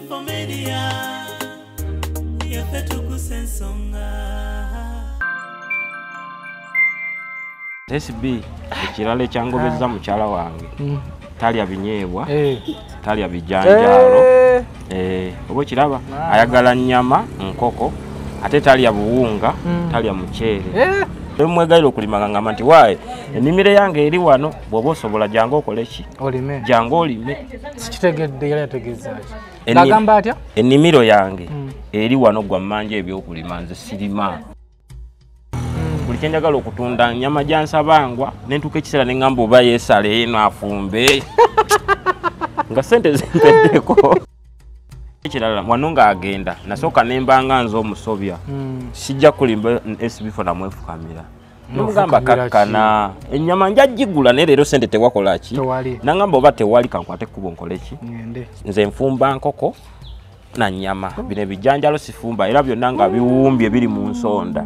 Infomedia yafetu kusensonga SB ekirala kyangobezza mukyala wange talya binyeebwa talya bijanjalo obo kiraba ayagala nnyama nkoko ate talya buwunga talya muceere mwegayiro okulimanga ngamba nti waaye ennimiro yange eri wano bw'oba osobola jangu okole ki olime jangu olime sikitegedde yali ategeezaki nagamba atya ennimiro yange eri wano gwa mmanja ebyokulima nze sirima buli kyenjagala okutunda nnyama gyansabangwa nentuuka ekiseera ne ngamba oba yeesale eno afumbe nga sente zimpeddeko ekirala wano ng'agenda nasooka nembanga nze omusobya sijja kulimba SB fo namwefukamira nomugamba kakkana ennyama njagigula naye leero sente tewakola ki nangamba oba tewali kankwate ekkubo nkole ki nze nfumba nkoko na nnyama bino ebijanjalo sifumba era byonna nga biwumbye biri mu nsonda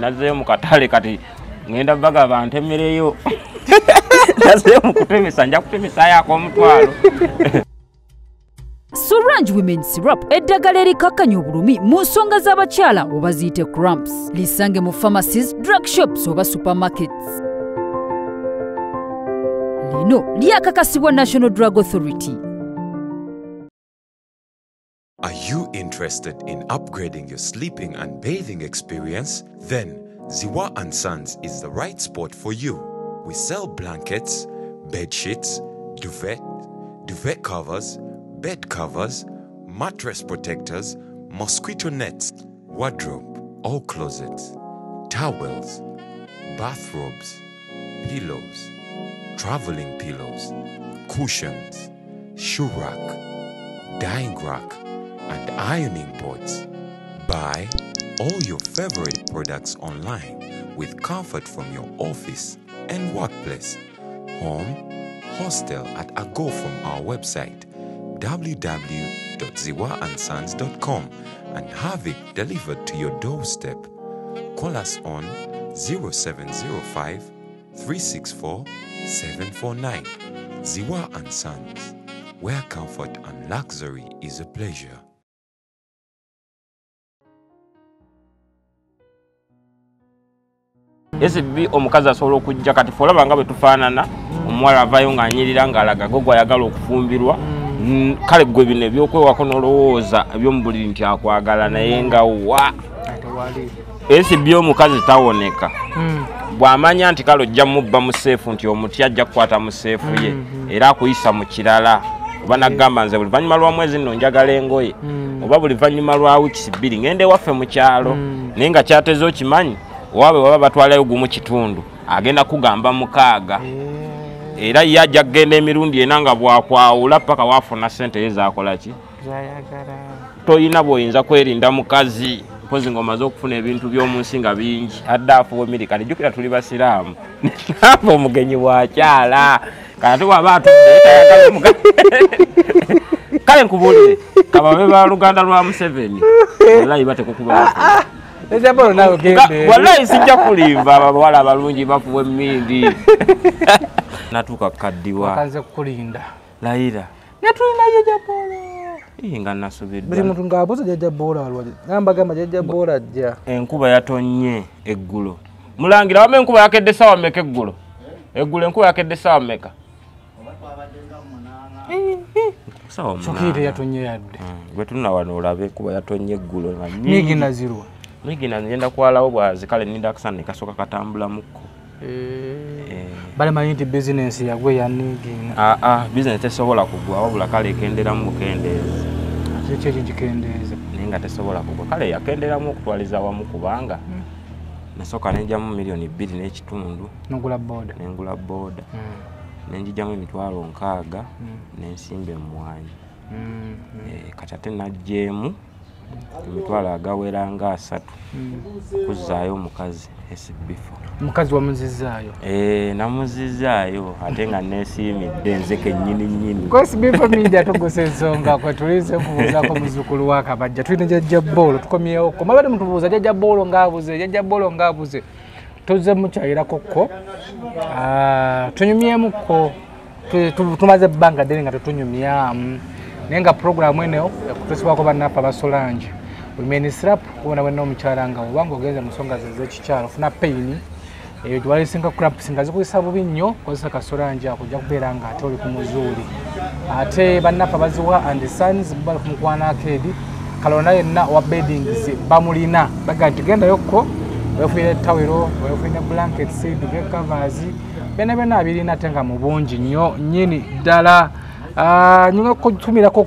nazeeyo mu katale kati ngenda bagaba ntemereyo nazeeyo mu kutemesa nja kutemesa ak'omutwalo Sorange Women Syrup eddagala erikakkanya obulumi mu nsonga z'abakyala oba ziyite cramps. Lisange mu pharmacies, drug shops oba supermarkets. Lino lyakakasibwa National Drug Authority. Are you interested in upgrading your sleeping and bathing experience? Then Ziwa & Sons is the right spot for you. We sell blankets, bed sheets, duvet covers, bed covers, mattress protectors, mosquito nets, wardrobe or closets, towels, bathrobes, pillows, traveling pillows, cushions, shoe rack, dyeing rack, and ironing boards. Buy all your favorite products online with comfort from your office and workplace, home, hostel at a go from our website www.ziwaansons.com and have it delivered to your doorstep. Call us on 0705 364 749. Ziwa & Sons, where comfort and luxury is a pleasure. SB omukazi asobola okujja kati folaba nga bwe tufaanana omuwala avayo ng'anyirira ng'alaga gogwa ayagala okufumbirwa kale gwe bino ebyokwewako n'olowooza ebyomubuliri nti akwagala naye nga wa SB omukazi tawoneka bw'amanya nti kale ojja mubba mu seefu nti omuti ajja kukwata mu seefu ye era akuyisa mu kirala oba nagamba nze buli luvannyuma lwa mwezi nno njagala engoye oba buli luvannyuma lwa wiikisi bbiri ngende waffe mu kyalo naye nga kyateze okimanyi wabe waba batwalayo gumu kitundu agenda kugamba mukaaga era ye ajja kugenda emirundi ena nga bwakwawula paka wafuna sente ye zakola ki toyina bw'oyinza kwerinda mukazi mpozi ng'omaze okufuna ebintu by'omu nsi nga bingi adde afuwa emirika tijjukira tuli basiraamu nafa omugenyi bwakyala kati waba atudde tayagala omukazi kale nkubuulire kababe ba luganda lwa Museveni wallahi batekukuba wallahi sijja kulimba abawala abalungi bafuwa emmindi natuuka kukaddiwa kanze kukulinda layira netulina jjajjaboola nga nasubiddwa buli muntu ng'abuuza jjajjaboola walwali namba gamba jjajjaboola ajja enkuba yatonye eggulo mulangira wama enkuba yakedde ssaawa mmeka eggulo enkuba yakedde ssaawa mmeka sokiyite yatonye yadde gwe tulina wano olabe enkuba yatonye eggulo nigina zirwa nigina ngenda kwalawo bwazi kale ninda akasana ne kasooka katambulamuko balemanyi nti bizinensi yagwe yanigina bizinensi tesobola kugwa wabula kale ekenderamu bukendeeza kyekyo kikendeeza naye nga tesobola kugwa kale yakenderamu okutwaliza wamu kubanga nasooka nenjamu $2 n'ekitundu nengula booda nenjijjamu $6,000 nensimba emmwanyi kati ate najjeemu emitwalo agawera nga 3 okuzzaayo omukazi esibifo mukazi wamuzizaayo namuzizaayo ate nga neesiimidde nze kennyini kwesibifo media togose ensonga kwe tulize kubuuzaako muzzukulu wa Kabajja tulina jjajjabboolo tukomyewoko mabade mutubuuza jjajjabboolo ng'abuze tuzze mukyayirako tunyumyemukko tumaze ebbanga ddene nga tetunyumyamu naye nga puroguramu eno ekutesibwako bannaffe abasolanje wemenisirap wona wenna omukyala nga obanga ogenze mu nsonga z'ekikyalo ofuna payini eyo gyewalisinga cramps nga zikozesa bubi nnyo kozesa kasolanje ako ojja kubeera nga ate oli ku muzuuli ate bannaffe abaziwa and sons bali ku Mukwano Arcade kalonda yenna owa beddings bamulina baga nti gendayokko weefunire tawero weefunire blankets duge covers byonna abirina ate nga mu bungi nnyo nnyini ddala nyinga kutumirako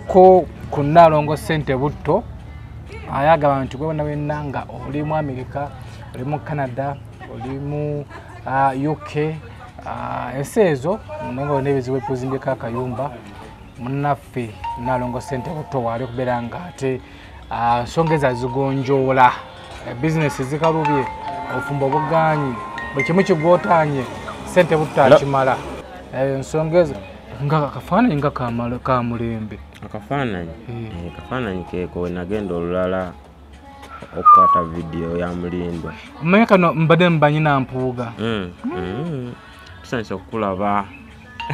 ku Nnaalongo Ssente Butto ayagaba nti gwe wenna nga oli mu America oli mu Canada oli mu UK ensi ezo nga nebeziwe kuzimbyeko akayumba munnaffe Nnaalongo Ssente Butto waali okubeera nga ate nsonga ezazigonjoola bizinesi zikalubye obufumbo obugaanyi buli kimu kigwotanye Ssente Butto akimala ensonga ezo nga akafaananyi nga ka mulembe akafaananyi keeko wenagenda olulala okukwata vidiyo ya Mulindwa mmanye kano mbadde mbanyina mpuuga tusanyusa okukulaba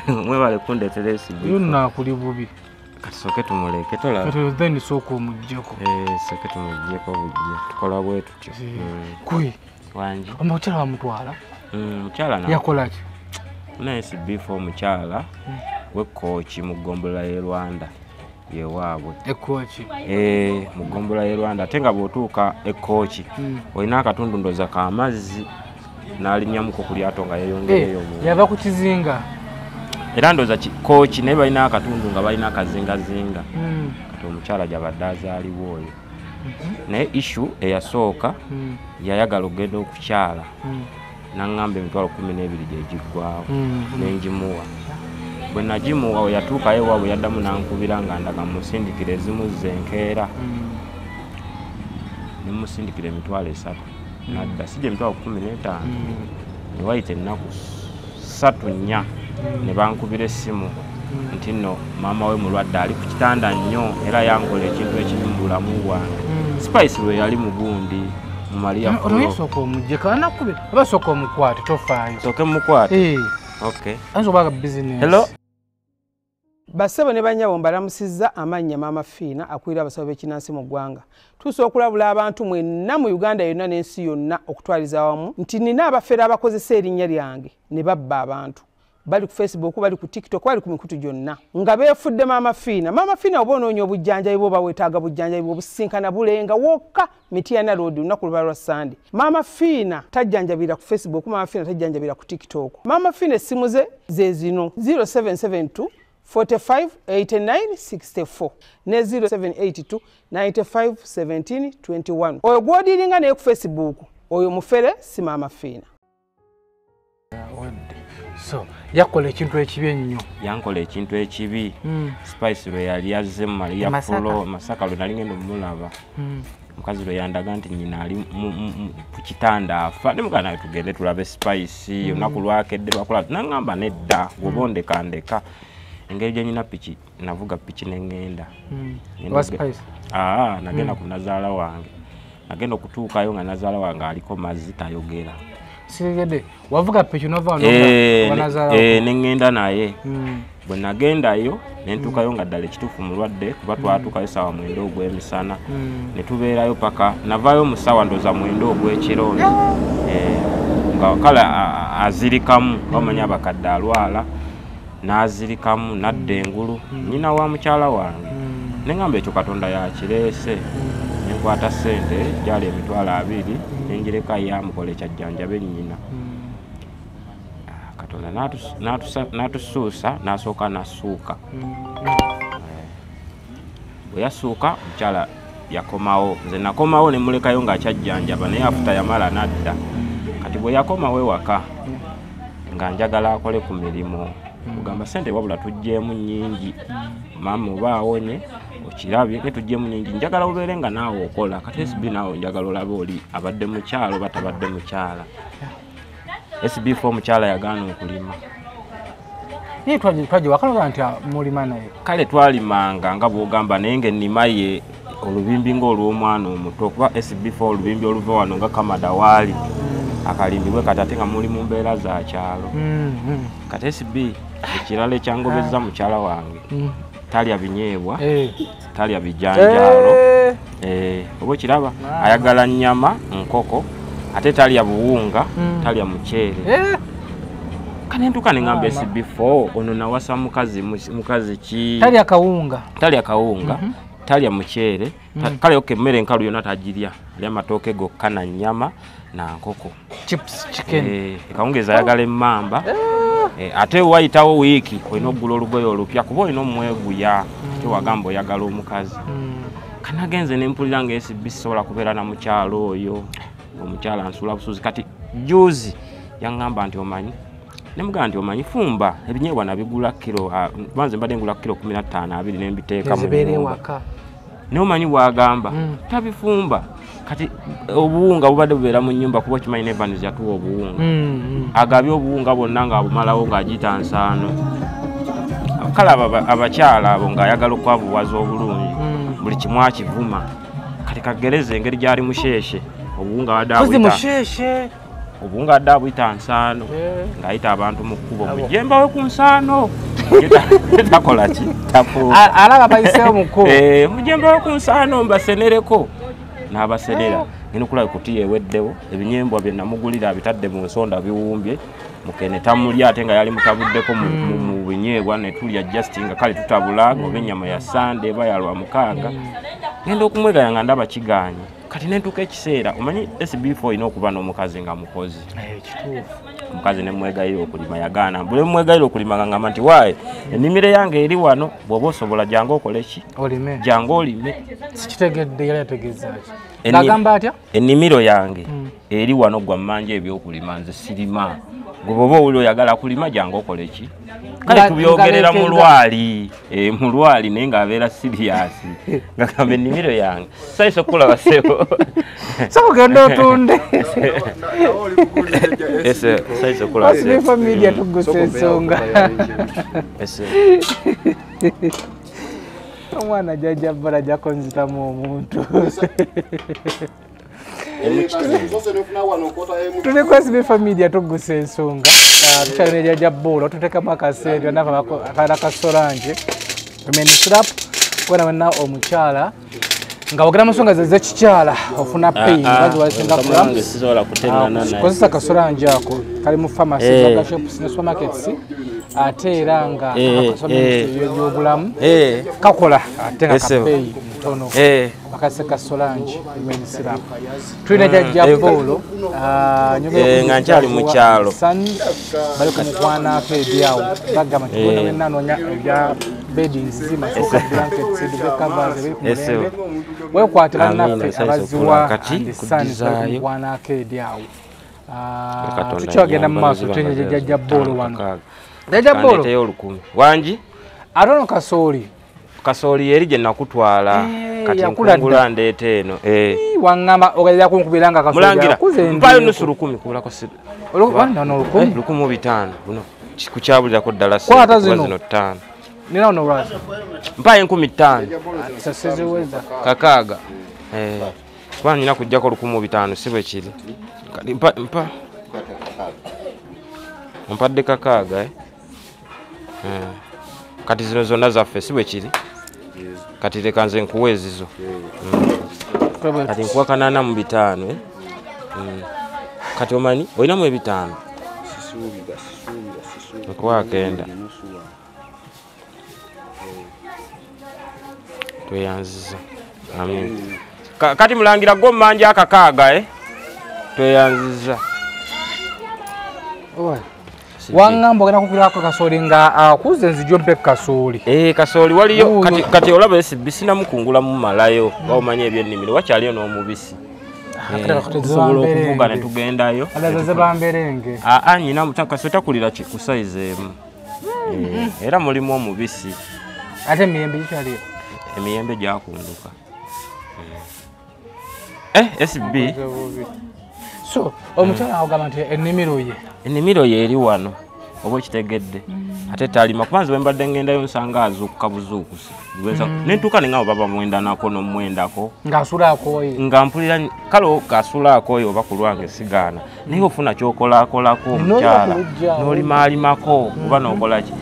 mwebale kundeetera esibi yonna kuli bubi kati soke tumuleke tolaba then sooka omuggyeko soke tumuggyeko bujje tukola bwe tutyo kwe wangi omukyala bamutwala mukyala yakola ki naye sibifu omukyala wekooki mu ggombolola y'e Rwanda yewaabwe ekooki mu ggombolola y'e Rwanda ate nga bw'otuuka ekooki olina akatundu ndoza k'amazzi n'alinnyamuko ku lyato nga yeeyongereyo yava ku kizinga era ndoza kooki naye balina akatundu nga balina akazingazinga kati omukyala gyabadde azaaliwo oyo naye issue eyasooka yayagala okugenda okukyala n'aŋŋamba emitwalo 12 gyegiggwawo nengimuwa bwe nagimuwa we yatuukayo ewaabwe yaddamu n'ankubira nga ndaga musindikira ezimu ze enkeera ne musindikira emitwalo 3 nadda si gye emitwalo 15 ne wayita ennaku 3-4 ne bankubira essimu nti nno maama we mulwadde ali ku kitanda nnyo era yankola ekintu ekibi mu bulamu bwange Spice lwe yali mugundi mu Maria Flo soko omujjeka anakube aba soko omukwate tofaayo soke mukwate okay anzo baga business hello Basebo ne banyabo mbalamusizza amannya Maama Fiina akwira abasabo b'ekinnansi mu ggwanga. Tuso okulabula abantu mwenna mu Uganda yonna n'ensi yonna okutwaliza wamu nti nina abafera abakozesa erinnya lyange ne babba abantu. Bali ku Facebook, bali ku TikTok, bali ku mikutu gyonna. Nga beefudde Maama Fiina. Maama Fiina oba onoonya obujjanjabi bwo weetaaga bujjanjabi bwo businkana bulenga wokka Mityana Road lunaku luba lwa Sunday. Maama Fiina tajjanjabira ku Facebook, Maama Fiina tajjanjabira ku TikTok. Maama Fiina essimu ze zino 0772 45 89 64 ne 0782 95 17 21. Oyo gwodiringa naye ku Facebook oyo mufere si Maama Fiina. So yakola ekintu ekibi ennyo. Yankola ekintu ekibi. Spice lwe yali yazze mu Maria Flo Masaka lwe nali ngenda omulaba. Mukazi lwe yandaga nti nyina ali ku kitanda afa ne mugana tugende tulabe Spice olunaku lwakedde lwakola naŋŋamba nedda gobondekandeka. Engeri gye nyina piki navuga piki n'engenda. Nagenda ku nazaala wange. Nagenda okutuukayo nga nazaala wange aliko mazzi tayogera. Sigede wavuga piki nova nazaala n'engenda naye. Bwe nagendayo ne ntuukayo nga ddala ekituufu mulwadde kuba twatuukayo ssaawa 9 ogw'emisana. Ne tubeerayo paka navaayo mu ssaawa ndoza 9 ogw'ekiro. Nga kale azirikamu bamanya abakadde alwala. Nazirikamu nadda engulu nyina wa mukyala wange neŋŋamba ekyo Katonda yakireese nenkwata ssente gyali emitwalo 2 nenjireka yamukola ekyajjanjabe nnyina Katonda n'atusuusa n'asooka nasuuka bwe yasuuka omukyala yakomawo nze nakomawo ne mulekayo ng'akyajjanjaba naye afuta yamala nadda kati bwe yakomawo ewaka nga njagala akole ku mirimu kugamba sente wabula tujjeemu nnyingi maama oba awonye okirabye ne tujjeemu nnyingi njagala obeere nga naawe okola kati SB naawe njagala olabe oli abadde mukyala oba tabadde mukyala SB4 omukyala yagaana okulima twajje wakaloga nti mulima naye kale twalimanga nga bw'ogamba naye ng'ennima ye olubimbi ng'olw'omwana omuto kuba SB4 olubimbi oluva wano nga Kamada waali akalimbibwe kati ate nga muli mu mbeera za kyalo kati SB ekirala ekyangobezza mukyala wange talya binyeebwa talya bijanjaalo oba kiraba ayagala nnyama nkoko ate talya buwunga talya muceere kanentuka neŋŋamba SB4 ono nawasa mukazi ki talya kawunga talya muceere kale oke emmere enkalu yonna tagirya alya amatooke gokka na nnyama na nkoko chips chicken kawungeza ayagala emmamba ate wayitawo wiiki olina okugula olugoye olupya kuba olina omweguya ate wagamba oyagala omukazi kanagenze nempulira nga SB sobola kubeera na mukyalo oyo omukyala nsula busuzi kati juzi yaŋŋamba nti omanyi nemugamba nti omanyi fumba ebinyeebwa nabigula kilo banze mbadde ngula kilo 15 2 nembiteeka mu nyumba naye omanyi bwagamba tabifumba kati obuwunga bubadde bubeera mu nyumba kuba kimanyi Evans yatuwa obuwunga agabye obuwunga bwonna ng'abumalawo ng'agiyita nsaano kale abakyala abo ng'ayagala okwabuwaza obulungi buli kimu akivuma kati kagereza engeri gyali musheeshe obuwunga badde abuyita nsaano ng'ayita abantu mu kkubo mujembawe ku nsaano takola ki alaba bayiseewo mu kkubo mujembawe ku nsaano mbasenereko n'abasenera ngeno kulaba kutiya eweddewo ebinyembwa bye namugulira abitadde mu nsonda biwumbye mukene tamulya ate nga yali mutabuddeko mu binyeebwa ne tulya just nga kale tutabula ngoba ennyama ya sande eba yalwa mukaaga ngenda okumwegaya nga ndaba kiganye kati nentuka ekiseera omanyi SB4 ina okuba n'omukazi nga mukozi omukazi nemwegayira okulima yagaana bule mwegayira okulima ngamba nti waaye ennimiro yange eri wano bw'oba osobola jangu okole ki jangu olime sikitegedde yali ategeezaki ngagamba atya ennimiro yange eri wano gwa mmanja ebyokulima nze sirima gwe bw'oba owuli oyagala kulima jangu okole ki kale tubyogerera mu lwali naye ng'abeera siriyasi ngagamba ennimiro yange sayisa okulaba sebo sokugenda otunde sayisa okulaba sebo media tugusa ensonga omwana jajja bbala jakonzitamu omuntu tuli ku SB media tugusa ensonga tukyalina jajja bboolo tuteekamu akasente akaana ka Solange Menisrap wena wenna omukyala nga wogera mu nsonga z'ekikyala ofuna pain bazi walisinga kozesa ka Solange ako kali mu pharmacy baga shops ne supermarkets ate era nga akasobyobulamu kakola ate nga kapeyi mutono bakase ka Solange Menisrap tulina jajja bboolo nga nkyali mu kyalo bali ku mukwanako ebyawo bagamba nti bona wenna anoonya ebya beddings masoka blankets dube covers ebiri ku mulembe weekwate bannaffe abaziwa andisani bali ku mukwanako ebyawo tukyagenda mu maaso tulina jajja bboolo wano jajja bboolo wangi ate ono kasooli eri gye nakutwala kati nkungula ndeeta eno waŋŋamba ogerera kunkubira nga mulangira mpayo nusu 10 kulako 1,500 buno kukyabulirako ddala zino 5 nina ono lwazi mpayo 15,000 saseziweza kakaaga kuba nina kujjako 1,500 si bwe kiri kati mpadde kakaaga kati zino zonna zaffe si bwe kiri kati leka nze nkuwa ezizo kati nkuwa 85 kati omanyi olinamu 5 nkuwa 9 tweyanziza amin kati mulangira go mmanja akakaaga tweyanziza waŋŋamba ogenda kukirako kasooli nga akuze nzijjo mpe kasooli kasooli waliyo kati olaba SB sinamukungula mu malayo baomanya ebyennimiro wakyaliyo n'omubisi tusobola okuvuga ne tugendayo zebamberenge nyina kasooli takulira ku sayizi emu era mulimu omubisi ate emiyembe gikyaliyo emiyembe gyakunduka SB so omukyala agamba nti ennimiro ye eri wano oba okitegedde ate talima kubanza bwe mbadde ngendayo nsanga azuukuka buzuukusi nentuuka neŋŋabo baba mwendanako n'omwendako nga mpulira kale gasulaako oyo oba ku lwange sigaana naye ofuna kyokolakolako omukyala n'olimaalimako oba n'okola ki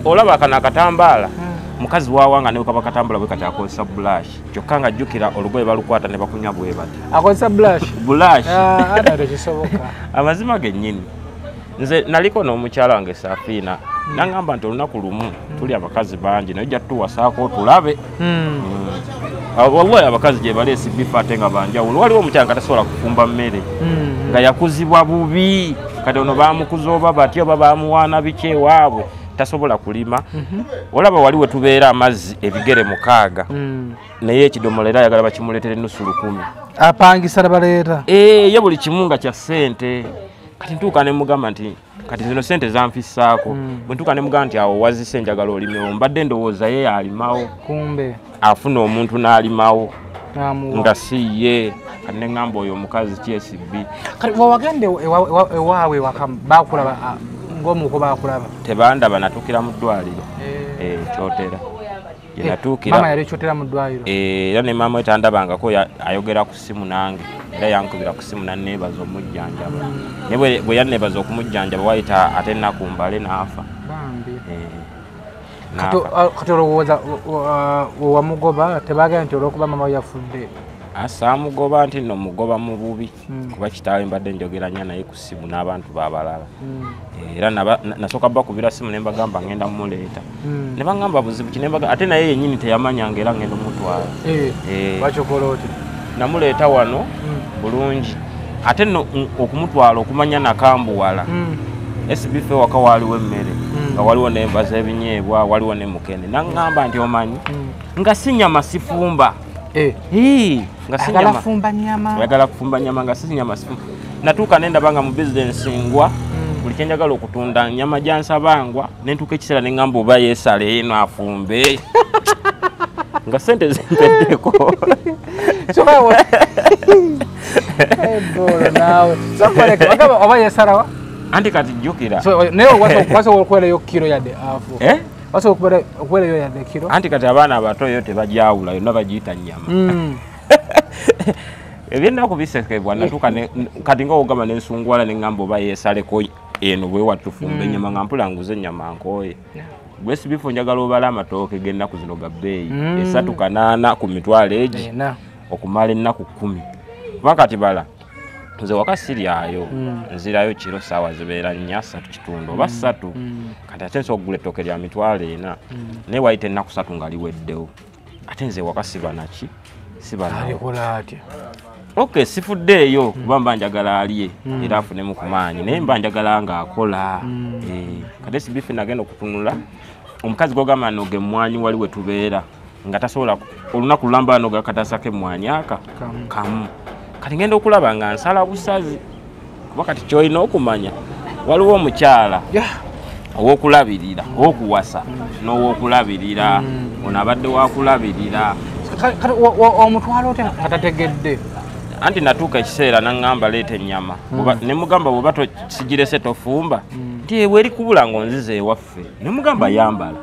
olaba akano akatambaala mukazi wawanga ne kaba katambula bwe kati akozesa blush kyokka nga jjukira olugoye balukwata ne bakunya bwe bati akozesa blush blush tekisoboka amazima gennyini nze naliko n'omukyala wange Safina nangamba nti olunaku lumu tuli abakazi bangi naye jatuwasaako tulabe wallahi abakazi gye baleesi bifa ate nga banjawulo waliwo omukyala nga tasobola kufumba mmere nga yakuzibwa bubi kati ono bamukuza oba batyo oba bamuwaana biki ewaabwe tasobola kulima olaba wali we tubeera amazzi ebigere 6 naye ekidomola era ayagala bakimuleetere nusu 100 apangisa baleeta ye buli kimu nga kya ssente kati ntuuka ne mugamba nti kati zino ssente zanfissaako bwe ntuuka ne mugamba nti awo wazise njagala olimewo mbadde ndowooza ye alimawo kumbe afuna omuntu n'alimawo namuwa nga si ye kati ne ŋŋamba oyo omukazi KSB kati wawagende ewaabwe waka bakulaba ng'omuko bakulaba tebandaba natuukira mu ddwaliro kyotera gye natuukira mama yali kyotera mu ddwaliro era ne maama we tandabangako ayogera ku ssimu nange era yankubira ku ssimu nanneebaza omujjanjaba naye bwe yanneebaza okumujjanjaba wayita ate nakumbale n'afa kati olowooza wamugoba tebagenda nti olwokuba mama we yafudde asamugoba nti nno mugoba mu bubi kuba kitaawe mbadde njogeranya naye ku ssimu n'abantu babalala era nasooka bakubira ssimu ne mbagamba ngenda mumuleeta ne bagamba buzibu ki ate naye yennyini teyamanyanga era ngenda omutwala bakyokola oti namuleeta wano bulungi ate nno okumutwala okumanya nakambuwala SBF waka waliwo emmere nga waliwo n'enva z'ebinyeebwa waliwo ne mukene naŋŋamba nti omanyi nga si nnyama sifumba ayagala kufumba nyama nga si nyama sifumba natuuka nendaba nga mu bizinensi ngwa buli kyenjagala okutunda nyama gyansabangwa nentuuka ekiseera ne ŋŋamba oba yeesale eno afumbe nga sente zimpeddeko oba yeesalawa anti kati jjukira naye wasobola okuwerayo kiro yadde afu wasobola okuwerayo yadde kiro anti kati abaana abato yo tebajawula yonna bagiyita nnyama ebyennaku bisekebwa natuuka kati nga ogamba nensungwala neŋŋamba oba yeesaleko eno bwe watufumba ennyama nga mpula nguze ennyama nkooye gwesibifo njagala obala amatooke g'ennaku zino ga bbeeyi 380 ku mitwalo egi okumala ennaku 10 kuba kati bala nze waka siryayo nzirayo kiro saawa zibeera 4 3 kitundu oba 3 kati ate nsobola okugula ettooke lya mitwalo 4 naye wayita ennaku 3 nga liweddewo ate nze waka sibanaki okay sifuddeeyo kuba mba njagala alye era afunemu ku maanyi naye mba njagala ng'akola kati SBF nagenda okutunula omukazi gwogamba noge mmwanyi wali we tubeera nga tasobola olunaku lulamba noga katasako emmwanyi aka kamu kati ngenda okulaba nga nsala busazi kuba kati kyolina okumanya waliwo omukyala owokulabirira owokuwasa n'owokulabirira ono abadde wakulabirira omutwalo ote atategedde anti natuuka ekiseera naŋŋamba leeta ennyama ne mugamba bw'oba sigirese tofumba nti ewe eri kubula ng'onziza ewaffe ne mugamba yambala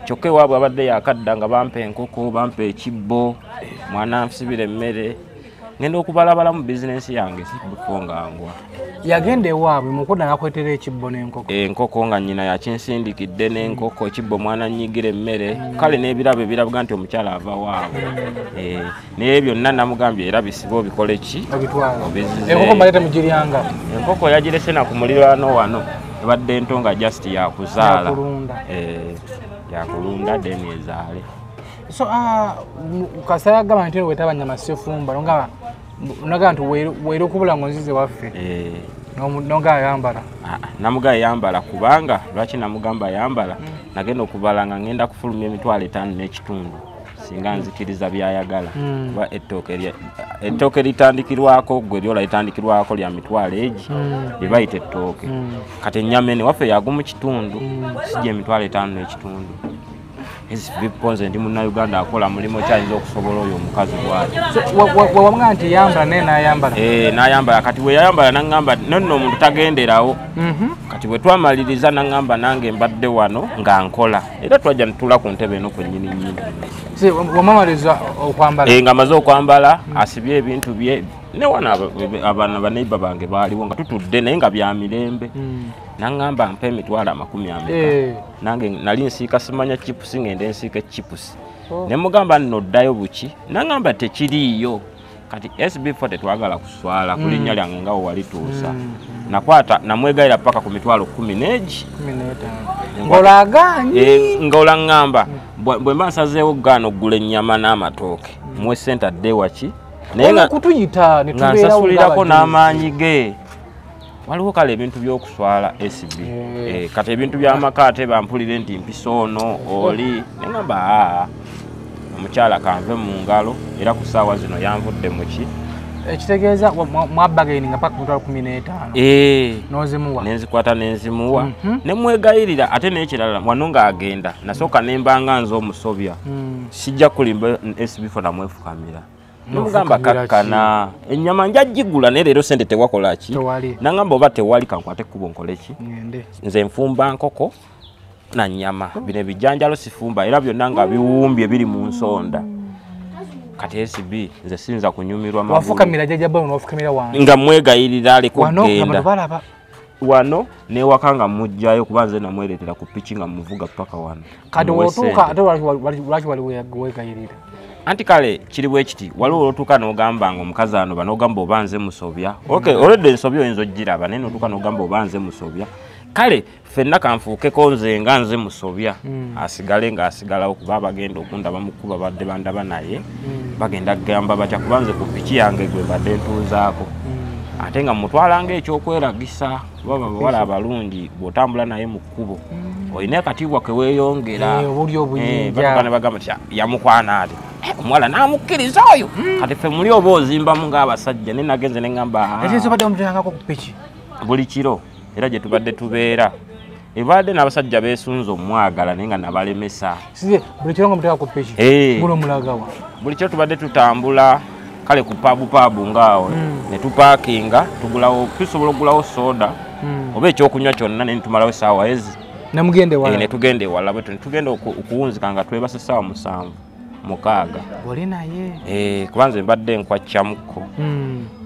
kyokka ewaabwe abadde yakadda nga bampa enkoko bampa ekibbo mwana nsibira emmere ngenda okubalabala mu bizinensi yange SBF ngangwa yagenda ewaabwe mukoda nakwetera ekibbo n'enkoko enkoko nga nnyina yakinsindikidde n'enkoko ekibbo mwana nyigira emmere kale n'ebirabo ebirabuga nti omukyala ava waabwe naye byonna namugambye era bisibe obikole ki enkoko mbalete mugiryanga enkoko yagirese na ku muliraano wano ebadde nto nga just yakuzaala yakulunda deni ezaale so kasaya gamba nti wetaba nyama sifumba nogamba nti weera okubula ngonzize waffe nonga ayambala namugaye yambala kubanga lwaki namugamba yambala nagenda okubala nga ngenda kufulumya emitwalo 5 n'ekitundu singa nzikiriza byayagala kuba ettooke litandikirwako gwe lyola litandikirwako lya mitwalo egi libayita ettooke kati ennyama ene waffe yagumu kitundu sijja emitwalo 5 n'ekitundu biponze ndi munnayuganda akola mulimu kyayinza okusobola oyo omukazi bwati wamugamba nti yambala naye n'ayambala n'ayambala kati bwe yayambala naŋŋamba nonno omuntu tagenderawo kati bwe twamaliriza naŋŋamba nange mbadde wano nga nkola era twajja nitula ku ntebe eno kwennyini nnyini wamamaliza okwambala nga amaze okwambala asibye ebintu bye ne wano abaana baneiba bange baaliwo nga tutudde naye nga bya mirembe nangamba mpe emitwalo 40 nange nali nsiika simanya chipusi ngende nsiika chipusi ne mugamba nno ddayo buki nangamba tekiriiyo kati SB40 twagala kuswala kulinnya lyange nga walituusa nakwata namwegayira paka ku mitwalo 10 neji ngola ngamba bwe mba nsazeewo gano gula ennyama n'amatooke muwe sente adde waki naye nga kutuyita ne tubeera nsasulirako n'amaanyi ge waliwo kale ebintu by'okuswala SB kati ebintu by'amaka ate bampulire nti mpisa ono oli ne ngamba omukyala kanve mu ngalo era ku ssaawa zino yanvudde muki ekitegeeza mwabageni nga paka ku 15 nozimuwa nenzikwata nenzimuwa nemwegayirira ate n'ekirala wano ng'agenda nasooka nembanga nze omusobya sijja kulimba SB4 namwefukamira nomugamba kakkana ennyama njagigula naye leero sente tewakola ki nangamba oba tewali kankwate ekkubo nkole ki nze nfumba nkoko na nyama bino ebijanjalo sifumba era byonna nga biwumbye biri mu nsonda kati SB nze sinza kunyumirwa magulu wafukamira jajjabalo n'ofukamira wange nga mwegayirira aleko kugenda wano newaka mujjayo kuba nze namwereetera ku piki nga muvuga paka wano kati wotuuka ate lwaki wali wegayirira anti kale kiri bwe kiti waliwo olwotuuka n'ogamba nga omukazi ano banogamba oba nze musobya olwedde ensobya oyinza ogiraba naye n'otuuka n'ogamba oba nze musobya kale ffenna kanfuukeko nze nga nze musobya asigale ng'asigalawo kuba bagenda okundaba mukuba badde bandaba naye bagenda kugamba batya kuba nze ku piki yange gwe mbadde ntuuzaako ate nga mutwalanga ekyokweragisa kuba bawala abalungi bw'otambula naye mu kkubo olina akatiibwa ke weeyongera batuka ne bagamba ti yamukwana ati omuwala n'amukkiriza oyo kati ffe muli oba ozimbamu ng'abasajja ne nagenze ne ŋŋamba buli kiro era gye tubadde tubeera ebadde n'abasajja beesunza omwagala naye nga nabalemesa buli kiro nga muteeka ku piki mulagawa buli kiro tubadde tutambula kale ku pabu ngaawo ne tupaakinga tugulawo tusobola okugulawo soda oba ekyokunywa kyonna ne nitumalawo essaawa ezi ne tugenda ewala bwe tugenda okuwunzika nga twebase essaawa 7 6 oli naye kuba nze mbadde nkwacamukko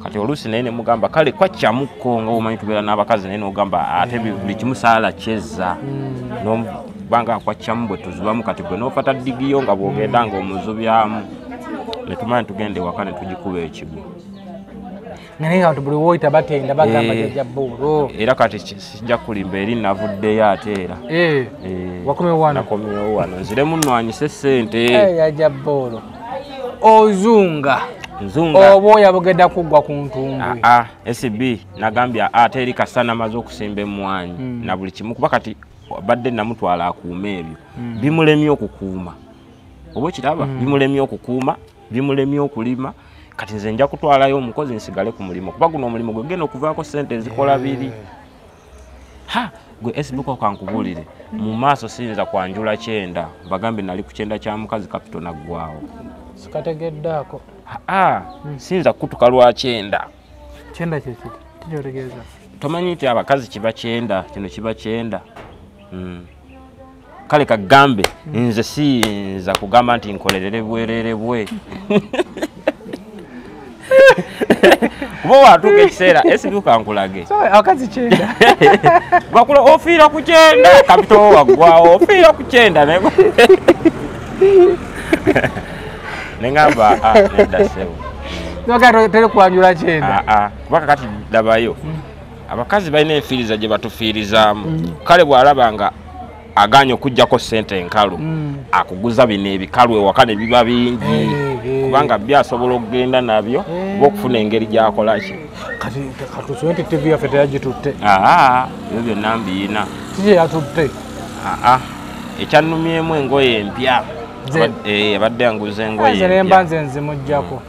kati oluusi naye ne mugamba kale kwacamukko nga omanyi tubeera n'abakazi naye n'ogamba ate buli kimu saala kyezza nobanga akwaccamu bwe tuzibamu kati gwe n'ofata digiyo nga bw'ogenda ng'omuzubyamu ne tumanya tugenda ewaka ne tugikuba ekigwo naye nga buli woyita batenda bagamba jajja bboolo era kati sijja kulimba eri navuddeyo ate era nakomyewo wano nzire munnwanyise ssente jajja bboolo ozunga obwoya bugenda kuggwa ku ntumbwe SB nagambya ate eri kasana amaze okusimba emmwanyi na buli kimu kuba kati badde namutwala akuuma ebyo bimulemye okukuuma oba ekiraba bimulemye okukuuma bimulemye okulima kati nze nja kutwalayo omukozi nsigale ku mulimu kuba guno omulimu gwe genda okuvaako ssente ezikola biri gwe SB ko kankubulire mu maaso siyinza kwanjula 9 bagambe nali ku 9 kya mukazi kapito naggwawo sikategeddaako siyinza kutuka lwa 9 kyekiki tikyotegeeza tomanyi nti abakazi kiba 9 kino kiba 9 kale kagambe nze siyinza kugamba nti nkolerere bwerere bwe kuba watuuka ekiseera SB kankulage abakazi 9 bakula ofiira ku 9 kapito waggwawo ofiira ku 9 nengamba nedda sebo tere kwanjula 9 kuba kakati dabayo abakazi balina enfiiriza gye batufiirizaamu kale bw'alabanga aganya okuggyako ssente enkalu akuguza bino ebikalu ewaka ne biba bingi kubanga byasobola okugenda nabyo oba okufuna engeri gyakolaki kati katusobola nti TV yaffe teragitutte ebyo byonna mbiina kiki yatutte ekyannumyemu engoye empya abadde anguza engoye nemba nze nzimuggyako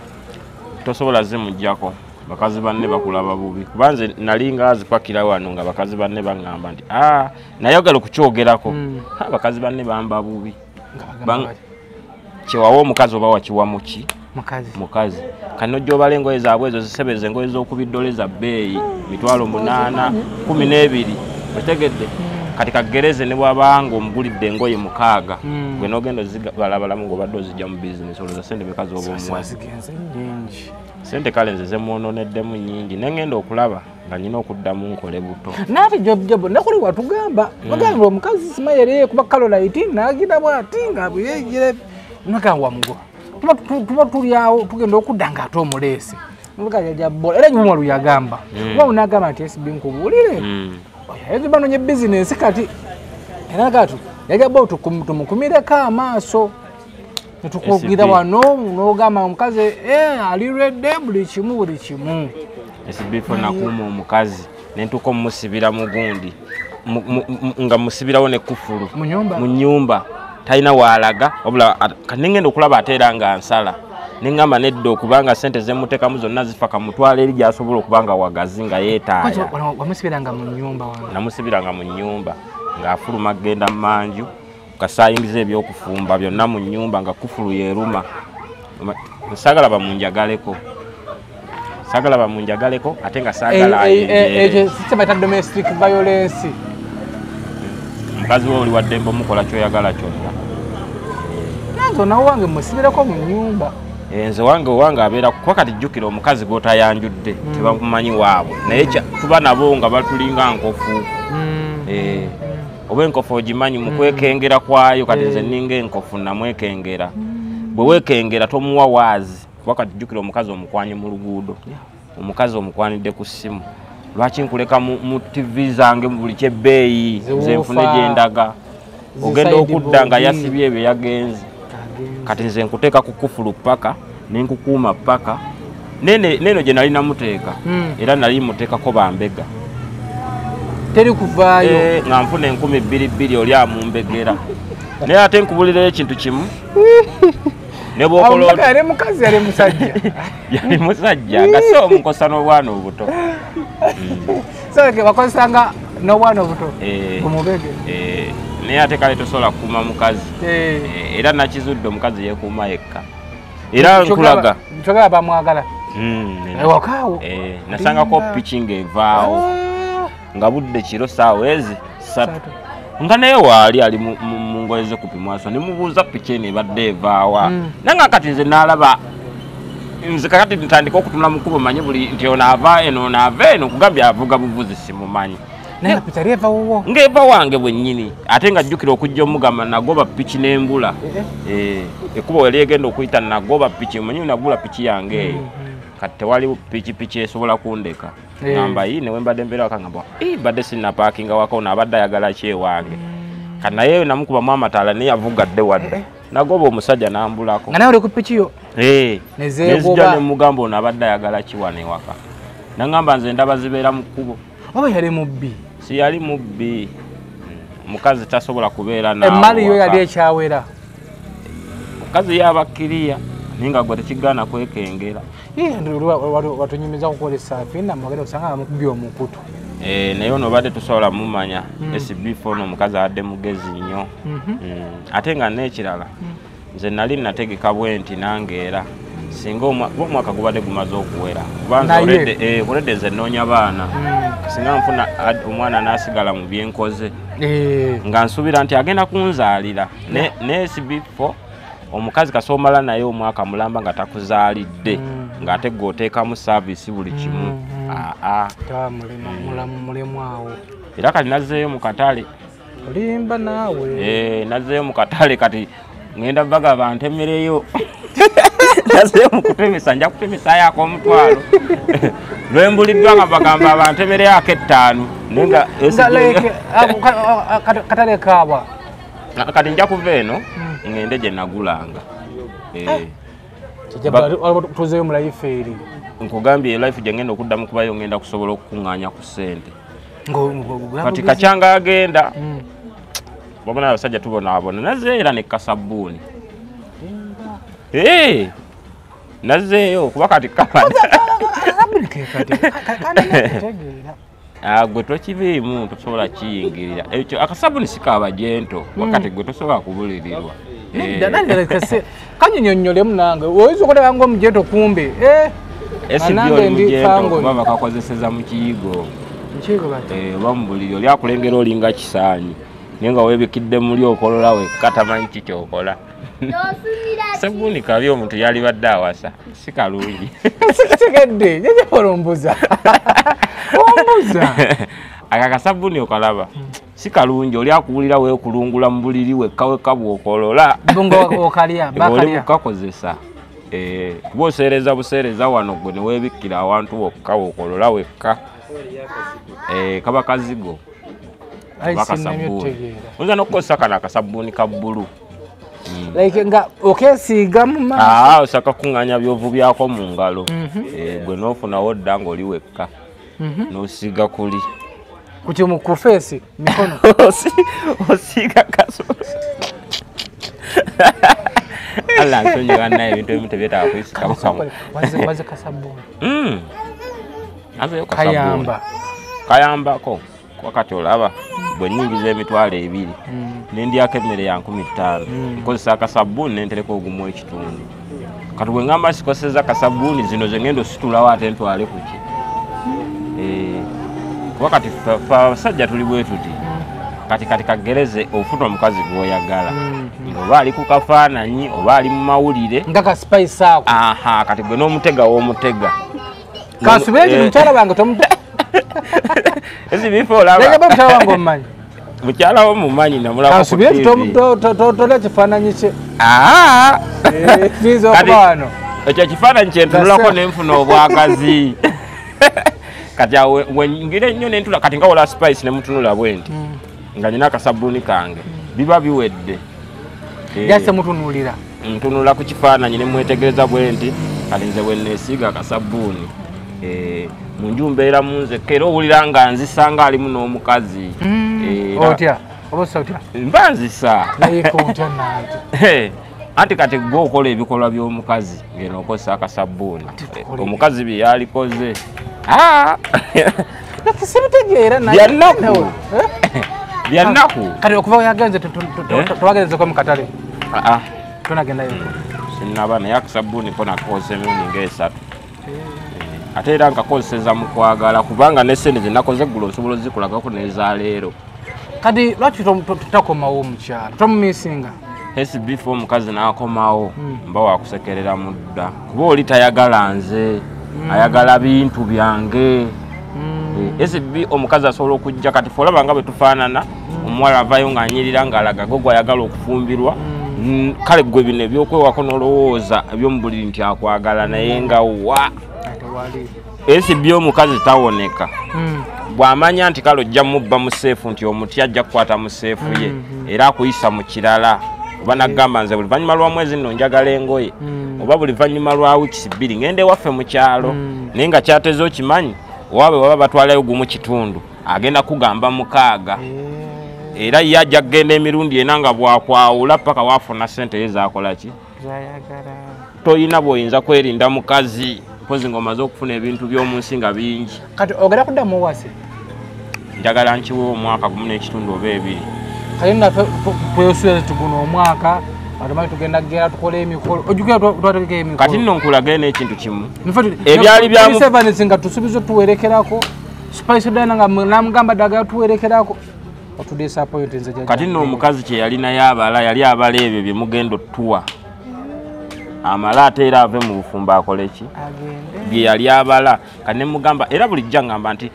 tosobola zimuggyako bakazi banne bakulaba bubi kuba nze nalinga azipakira wano nga bakazi banne baŋŋamba nti nayagala okukyogerako bakazi banne bamba bubi kyewawa omukazi oba wakiwa muki mukazi kati nojja obala engoye zaabwe ezo zisebeza engoye z'okubiddole za bbeeyi 8,000 12 otegedde kati kagereze ne bwabanga omugulidde engoye 6 gwe n'ogenda ozibalabalamu ng'obadde ozijja mu bizinesi olowooza sente meka z'oba omuwa sente kale nze zemwononeddemu nnyingi ne ngenda okulaba nga nnina okuddamu nkole buto naate jobo nakuli watugamba bagamba omukazi sima yali kuba Caroline n'agira bw'ati nga bweyegere nagamba wamugo tuba tulyawo tugenda okudda ng'ate omuleesi era nyuma yagamba oba unagamba nti SB nkubuulire banoonye bizinensi kati era gatu yagamba tumukumireko amaaso netukugira wano n'ogamba omukazi ali redde buli kimu SB fo nakuuma omukazi nentuka omusibira mugundi nga musibirawo ne kufulu mu nyumba talina waalaga obula kanengenda okulaba ateera nga nsala nengamba nedda okubanga sente zemutekamu zonna zifa kamutwala eri gyasobola okubanga wagazi nga yeetaaya wamusibiranga mu nyumba namusibiranga mu nyumba ng'afuluma kgenda mu manju kasayingiza ebyokufumba byonna mu nyumba nga kufulu yeruma saagala bamunjagaleko ate nga saagala ekyo domestic violence mukazi we oli waddembe omukola kyoyagala kyonna nanze nawe wange musibireko mu nyumba nze wange abeera kuba kati jjukira omukazi gw'otayanjudde tebamumanyi waabwe naye tuba nabo nga batulinga nkofu oba enkofu ogimanyi mu kwekengera kwayo kati nze ninga enkofu namwekengera bwe weekengera tomuwa waazi kuba kati jjukira omukazi omukwanye mu luguudo omukazi omukwanidde ku ssimu lwaki nkuleka mu TV zange mu buli kyebbeeyi nze nfune gyendaga ogenda okudda nga yasibye ebyo yagenze kati nze nkuteeka ku kufulu paka nenkukuuma paka neno gye nali namuteeka era nali muteekako bambega teri kuvaayo nga nfuna 2,200 oli amumbegera naye ate nkubulirayo ekintu kimu yali mukazi yali musajja yali musajja nga si omukosa n'obwana obuto bakozesanga n'obwana obuto kumubege naye ate kale tosobola kukuuma mukazi era nakizudde omukazi yeekuuma yekka era nkulaga kyogera bamwagala ewakaawo nasangako piki ng'evaawo nga budde kiro saawa ezi 3 nga naye waali ali mu ngoye z'ekupimwaso ne mubuuza piki eno ebadde evaawa nanga kati nze naalaba nze kakati ntandika okutula mu kkubo manyi buli nti ono ava eno ono ava eno nkugambye avuga buvuzi simumanyi ng'eva wange bwennyini ate nga jjukira okujja omugamba nagoba piki n'embula ekkubo wali egenda okuyita nagoba piki manyi nagula piki yange eyo kati tewali piki esobola kundeka ngamba newe mbadde mbeera waka ngamba badde sinapaakinga waka ono abadde ayagala ki ewange kati naye namukubamu amataala naye yavugadde wadde nagoba omusajja n'ambulako nga nawe oli ku piki yo nezijja nemugamba ono abadde ayagala ki wano ewaka nangamba nze ndaba zibeera mu kkubo oba yali mubbi si yali mubbi mukazi tasobola kubeera naawe emmali yo yali ekyawera mukazi yabakkiriya naye nga gwe tekigaana kwekengera watunyumiza kukolesa fina mwagenda kusanga bamukubye omukutu naye ono obadde tosobola mumanya SB4 ono omukazi abadde mugezi nnyo ate nga n'ekirala nze nali nategeka bwe nti nange era singa omwaka gubadde gumaze okuwera kubanza oledde nze nnoonya baana singa nfuna omwana n'asigala mu byenkoze nga nsuubira nti agenda kunzaalira ne SB4 omukazi kasomala naye omwaka mulamba nga takuzaalidde ng'ate gw'oteekamu saavisi buli kimu mulemu awo era kati nazzeeyo mu katale olimba naawe nazzeeyo mu katale kati ngenda bagaba ntemereyo nazzeeyo mu kutemesa nja kutemesaayo ak'omutwalo lwembuliddwa nga bagamba abantemereyo ak'ettaano naye nga katale kaabwa kati nja kuva eno ngende gye nagulanga tuzeeyo mu life eri nkugambye life gye ngenda okuddamu kubayo ngenda kusobola okukuŋŋaanya ku ssente kati kacyanga agenda babona abasajja tubonaabona nazzeeyo era nekasabbuuni nazzeeyo kuba kati gwe tokibiimu tosobola kiyingirira ekyo akasabuni sikaaba jento wakati gwe tosobola kubulirirwa kanyonyonyolemu nange oyinza okulaba nga omujento kumbe esibyoli mujento kuba bakakozeseza mu kiyigo Mchiko bati. Oba mu buliri oli akulengera olinga kisaanyi naye nga weebikidde muli okolola wekka tamanyi kiki okola. Sabbuuni kabi omuntu yali badde awasa si kalungi. Sikitegedde nyenye olombuza. Ombuza. Aka kasabbuuni okalaba si kalungi oli akuwulira weekulungula mu buliri wekka bw'okolola. Bungo okalya bakalya. Oli mukakozesa. Kuba oseereza buseereza wano gwe ne weebikkira awantu wokka okolola wekka. Kaba kazigo. Oyinza n'okukozesa kano akasabbuuni ka bbulu. Like nga okesiiga mu maaso. Osaka kuŋŋanya byovu byako mu ngalo. Gwe n'ofunawo dda ng'oli wekka. N'osiiga kuli. Kuti ku face mikono. Osiiga kaso. Allah nsonyiwa naye ebintu ebimu tebyetaaga kuyisika bukamu. Waze kasabbuuni. Azeyo kasabbuuni. Kayambako wakati olaba bwe nnyingiza emitwalo 2 n'endyako emmere ya 15 nkozesa akasabbuuni n'entereka ogumu ekitundu. Kati bwe ngamba sikoseza kasabbuuni zino ze ngendo situlawo ate ntwale ku ki. Kuba kati abasajja tuli bwe tuti kati kagereze ofuna omukazi gw'oyagala oba ali ku kafaananyi oba ali mu mawulire nga ka spice ako. Kati gwe n'omutega w'omutega kasubeeji mukyala bange tomutega. Ezi bifo olaba. Ndege mukyala wange omumanyi. Mukyala wo mumanyi namulaba ku TV. Kasubeeji tola kifaananyi kye. Kizo Kati wano. Ekyo kifaananyi kye ntunulako ne nfuna obwagazi. Kati awe ngire nnyo ne ntula kati nga wola spice ne mutunula bwenti. Nga nina akasabbuuni kange. Biba biwedde. Yase mutunulira. Ntunula ku kifaananyi ne mwetegereza bwenti kati nze bwe neesiiga akasabbuuni. Munju mbeera munzekka era owulira nga nzisanga alimu n'omukazi. Otya? Obosa otya? Mba nzisa. Naye ko otya nanti. Anti kati gwe okola ebikolwa by'omukazi ngeno okozesa akasabbuuni. Omukazi bye yalikoze. Nakisibitegeera naye. Byannaku. Byannaku. Kati okuva oyagenze twagenze mu katale. Tonagendayo. Sinnaba naye akasabbuuni ko nakozesa emirundi nga 3. Ate era nkakozeseza mu kwagala kubanga n'essente ze nakoze eggulo osobola ozikulagako n'eza leero. Kati lwaki tutakomawo omukyala tomumisinga? SB4 omukazi n'akomawo mba wakusekerera mudda kuba oli tayagala nze ayagala bintu byange. SB omukazi asobola okujja kati fe olaba nga bwe tufaanana omuwala avayo ng'anyirira ng'alaga gwe ayagala okufumbirwa. Kale gwe bino ebyokwewako n'olowooza eby'omu buliri nti akwagala naye nga wa SB omukazi tawoneka. Bw'amanya nti kale ojja mubba mu seefu nti omuti ajja kukwata mu seefu ye era akuyisa mu kirala oba nagamba nze buli luvannyuma lwa mwezi nno njagala engoye oba buli luvannyuma lwa wiikisi 2 ngende waffe mu kyalo naye nga kyateze okimanyi owabe waba batwalayo gumu kitundu agenda kugamba 6 era ye ajja kugenda emirundi ena nga bwakwawula paka waafuna ssente ye zaakola ki toyina bw'oyinza kwerinda mukazi mpozi ng'omaze okufuna ebintu by'omu nsi nga bingi. Kati ogera kuddamu wase? Njagala nkiwe omwaka gumu n'ekitundu oba 2. Kati naffe twesuubira tuguno omwaka atumanyi tugenda kgera tukole emikolo ojjukira twategeka emikolo. Kati nno nkulage n'ekintu kimu ebyali byamu nga tusuubiza tuwerekerako spice dana nga namugamba ddagala tuwerekerako otudisappoint nze. Kati nno omukazi kye yalinayo abala yali abala ebyo bye mugenda ottuwa amala ate era ave mu bufumbo akole ki bye yali abala kati ne mugamba era bulijja ngamba nti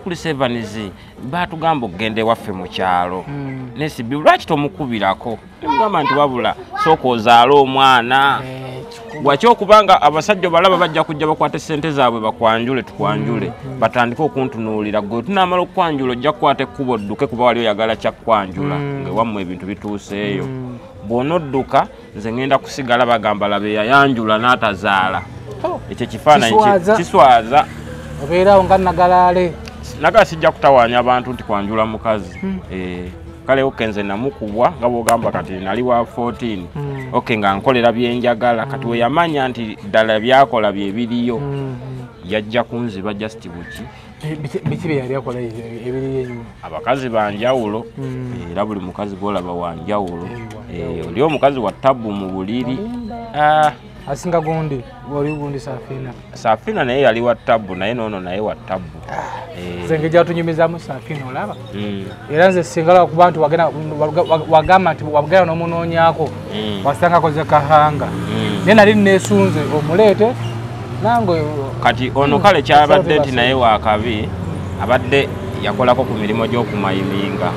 kuli Sevanizi batugamba okugenda waffe mu kyalo n'esibi lwaki tomukubirako mugamba nti wabula sooka ozaala omwana waki okubanga abasajja balaba bajja kujja bakwata ssente zaabwe bakwanjule tukwanjule batandike okuntunuulira gwe tunaamala okwanjula ojja kukwata ekkubo odduke kuba wali oyagala kyakwanjula ngaewammwe ebintu bituuseeyo bw'onodduka nze ngenda kusigala bagamba labe yayanjula n'atazaala ekyo kifaananyi kiswaza obeerawo nga nagalaale nagala sijja kutawaanya abantu nti kwanjula mukazi kale okenze namukubwa nga bw'ogamba kati nali wa 14 oke nga nkolera byenjagala kati we yamanya nti ddala byakola bye biriyo yajja kunziba just buki biki bye yali akola ebiriyo abakazi banjawulo era buli mukazi gw'olaba wanjawulo oli omukazi wa ttabu mu buliri asinga gundi oli gundi Safina naye yali wa tabu naye nono naye wa tabu zenge jatunyumizamu Safina olaba era nze singala ku bantu wagamba nti wabagala n'omunoonyako wasanga koze kahanga naye nali nesunze omuleete nange kati ono kale kyabadde nti naye wakabi abadde yakolako ku mirimu gy'okumayiminga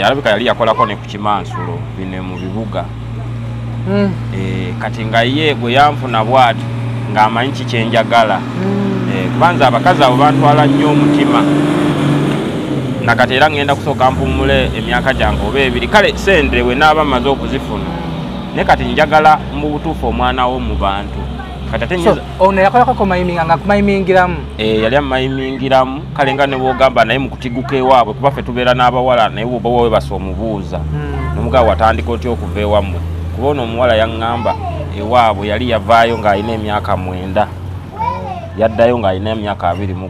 alabika yali yakolako ne ku Kimansulo bine mu bibuga kati nga ye gwe yanfuna bwati ng'amanyi kikyenjagala kubanza abakazi abo bantwala nnyo omutima nakati era ngenda kusooka mpumule emyaka gyange oba ebiri kale sente we naaba maze okuzifuna ne kati njagala mu butuufu omwana wo mu bantu ono yakolako mayiminga nga kumayimingiramu yali amayimingiramu kale nga ne bwogamba naye mu kutiguka ewaabwe kuba ffe tubeera n'abawala naye bwoba wawe basa omubuuza nomugabo watandika otya okuva ewammwe kuba ono omuwala yaŋŋamba ewaabwe yali yavaayo ng'alina emyaka 9 yaddayo ng'alina emyaka 21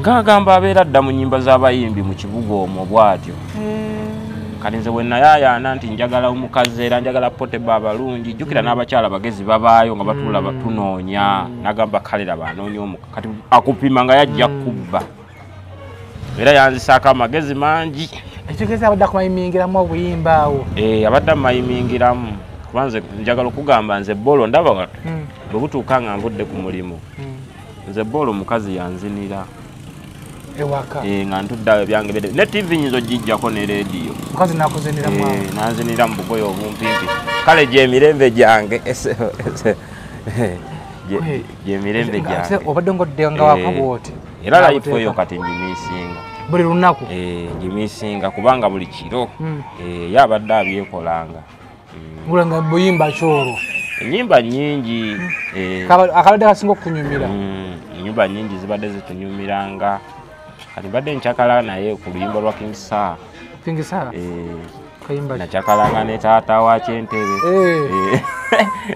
ng'agamba abeera dda mu nnyimba z'abayimbi mu kibuga omwo bw'atyo kati nze bwe nayayaana nti njagala omukazi era njagala Poteba abalungi jjukira n'abakyala bagezi babaayo nga batuula batunoonya n'agamba kale laba anoonya kati akupima nga yajja kubba era yanzisaako amagezi mangi ekitegeeza abadde akumayimingiramu obuyimba awo abadde amayimingiramu kuba nze njagala okugamba nze Bolo ndaba bwe butuuka nga nvudde ku mulimu nze Bolo omukazi yanzinira ewaka nga ntuddayo byange bede ne TV nyinzo gijjako ne radio mukazi nakuzinira mwawo nanzinira mu bugoye obumpimpi kale gye emirembe gyange gye emirembe gyange obadde ngodde nga wakabwoti era life eyo kati njimisinga buli lunaku njimisinga kubanga buli kiro ye abadde abyekolanga ngulanga buyimba kyolo ennyimba nnyingi akalwadde kasinga okunyumira ennyimba nnyingi zibadde zitunyumiranga kati badde nkyakala naye ku luyimba lwa King Sir nakyakalanga ne taata wa Kyentebe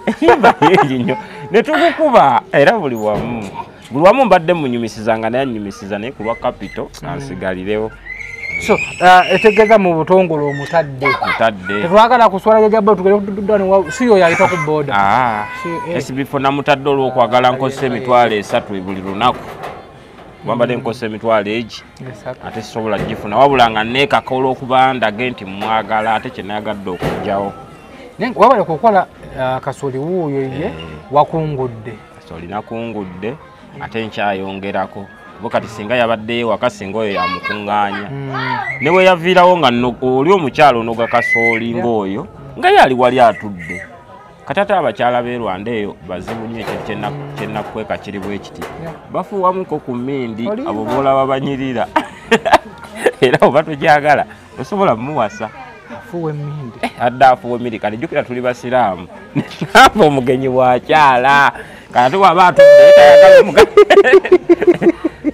ennyimba nnyingi nnyo ne tukukuba era buli wamu mbadde munyumisizanga naye annyumisiza naye ku lwa Capital ansigalirewo so etegeeza mu butongole omutadde tetwagala kuswala jajjabba tugere siyo yayita ku booda esibifo namutadde olw'okwagala nkozesa emitwalo 3 buli lunaku wambadde nkozesa emitwalo egi ate sisobola gifuna wabula nga neekaka olw'okuba ndage nti mwagala ate kyenayagadde okujjawo wabale kukola Kasoli wuuyo ye wakungudde Kasoli nakungudde ate nkyayongerako bo kati singa yabadde waka singa oyo yamukuŋŋaanya ne we yaviirawo nga oli omukyalo onoga Kasoli ng'oyo nga yali wali atudde kati ate abakyala b'e Rwanda eyo bazibu nnyo kyennakweka kiri bwe kiti bafuuwamuko ku mmindi abo boolaba banyirira era oba togyagala osobola mumuwasa adde afuuwa emmindi kati jjukira tuli basiraamu namba omugenyi bw'akyala kati waba atudde tayagala omugenyi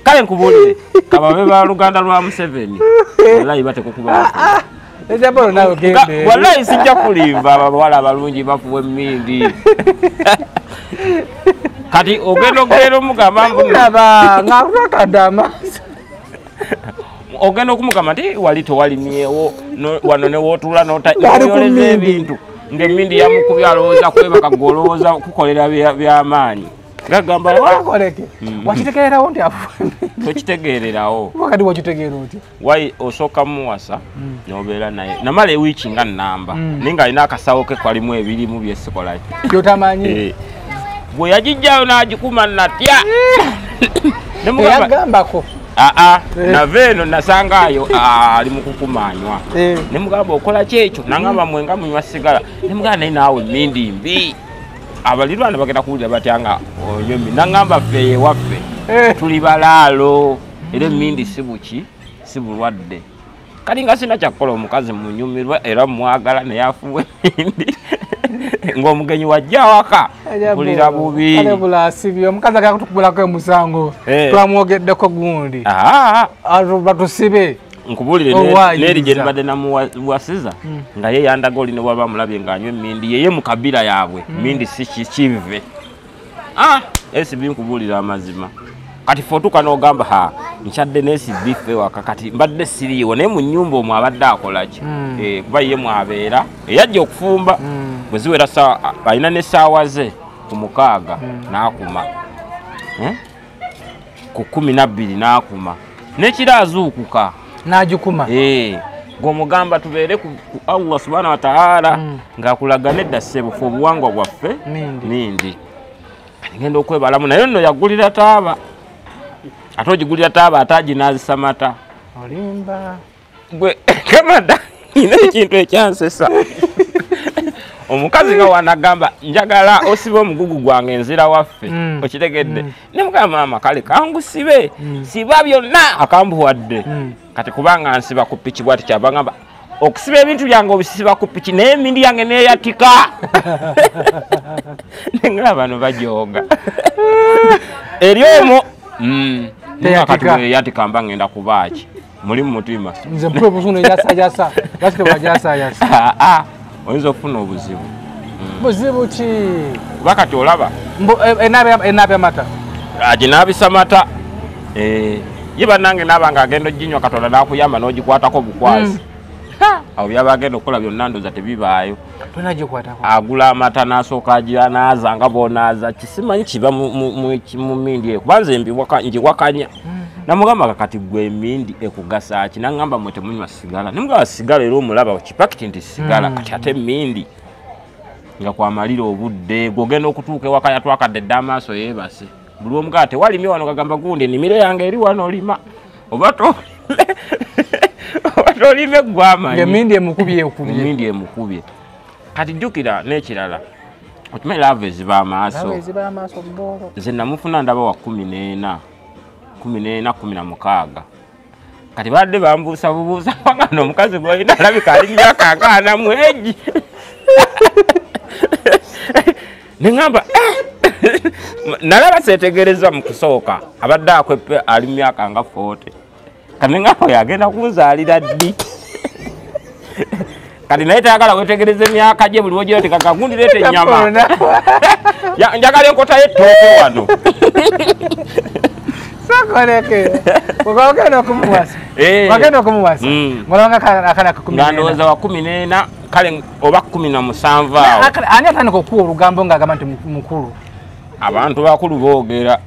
kale nkubuulire kababe ba Luganda lwa Museveni wallahi batekukuba wallahi sijja kulimba abawala abalungi bafuwa emmindi kati ogenda okubeera omugamba ogenda okumugamba nti wali towalimyewo wano newootula noyoleza ebintu ng'emmindi yamukubya alowooza kwebaka golowooza kukolera by'amaanyi gagamba wakitegeerawo nti afuwa tokitegeererawo wakati wakitegeera oti wayi osooka muwasa nobeera naye namala ewiiki nga nnamba naye nga alina akasawo ke kwalimu ebirimu byesikolaki kyotamanyi bwe yagijjayo n'agikuma natya eyagambako nave eno nasangaayo ali mu kukumanywa ne mugamba okola kyekyo nangamba mwenga munywa sigala ne mugamba naye naawe emmindi mbi abalirwana bagenda kuwulira batya nga onyomi nangamba ffe ewaffe tuli balaalo era emmindi si buki si bulwadde kali nga sina kyakukola omukazi munyumirwa era mwagala naye afuwa emmindi ng'omugenyi wajja waka bulira bubi omukazi agala kutukubulako emusango twamwogeddeko gundi batusibe nkubulire neri gye nibadde namuwasiza nga ye yandaga oli ne waba mulabye ng'anywa emmindi yeye mu kabira yaabwe mmindi si kive esibi nkubulira amazima kati fotuka n'ogamba ha nkyadde n'esibife waka kati mbadde siriiwo naye mu nnyumba omwo abadde akolaki kuba ye mwabeera eyajja okufumba bwe ziwera alina n'essaawa ze ku 6 n'akuma ku 12 n'akuma n'ekiro azuukuka n'agikuma ng'omugamba tubeere ku Allah subhanahu wa ta'ala ng'akulaga nedda ssebufu obuwangwa bwaffe nindi ngenda okwebalamu naye nno yagulira taaba ate ogigulira taaba ate aginaazisa mata olimba gwe kamada ina ekintu ekyansesa omukazi nga wanagamba njagala osibe omugugu gwange enzira waffe okitegedde ne mugamba maama kale kangusibe siba byonna akambuwadde kati kubanga nsiba ku piki bwati kyabangamba okusiba ebintu byange obisiba ku piki naye emindi yange neeyatika nenga bano bajoga eri omwo teyatika mba ngenda kubaaki muli mutima nze mpule obuzibu nejasajasa lwaki tewajasayasa oyinza okufuna obuzibu buzibu ki kuba kati olaba enaabya mata aginaabisa mata ye bannange naaba nga agenda oginywa katonda n'akuyamba n'ogikwatako bukwazi awo byaba agenda okukola byonna ndoza tebibaayo agula amata n'asooka agiranaaza nga bonaaza kisimanyi kiba mu mindi eyo kuba nze ngiwakanya namugamba kakati gwe emindi ekugasa ki naŋŋamba mwe temunywa sigala nemugaba sigala era omulaba kipakiti nti sigala kati ate emindi nga kwamalira obudde gwogenda okutuuka ewaka yatwakadde dde amaaso yeebase buli omugaba tewalimye wano gagamba gundi ennimiro yange eri wano olima oba tolime gwamanyi emindi emukubye kati jjukira n'ekirala okimanyi laavu eziba amaaso nze namufuna ndaba wa 14 16 kati badde bambuusabubuusa nga n'omukazi gwolina alabika ali myaka 40 mwegi neŋŋamba nalaba seetegereza mu kusooka abadde akweppe ali myaka nga 40 kati neŋŋamba yagenda kunzaalira ddi kati naye tayagala wetegereza emyaka gye buli wogera tekakagundiraete ennyama njagala enkota y'ettooke wano wagenda okumuwasa nga ndowooza wa 14 kale oba 17 awo ani atandika okuwa olugambo ng'agamba nti mukulu abantu bakulu boogera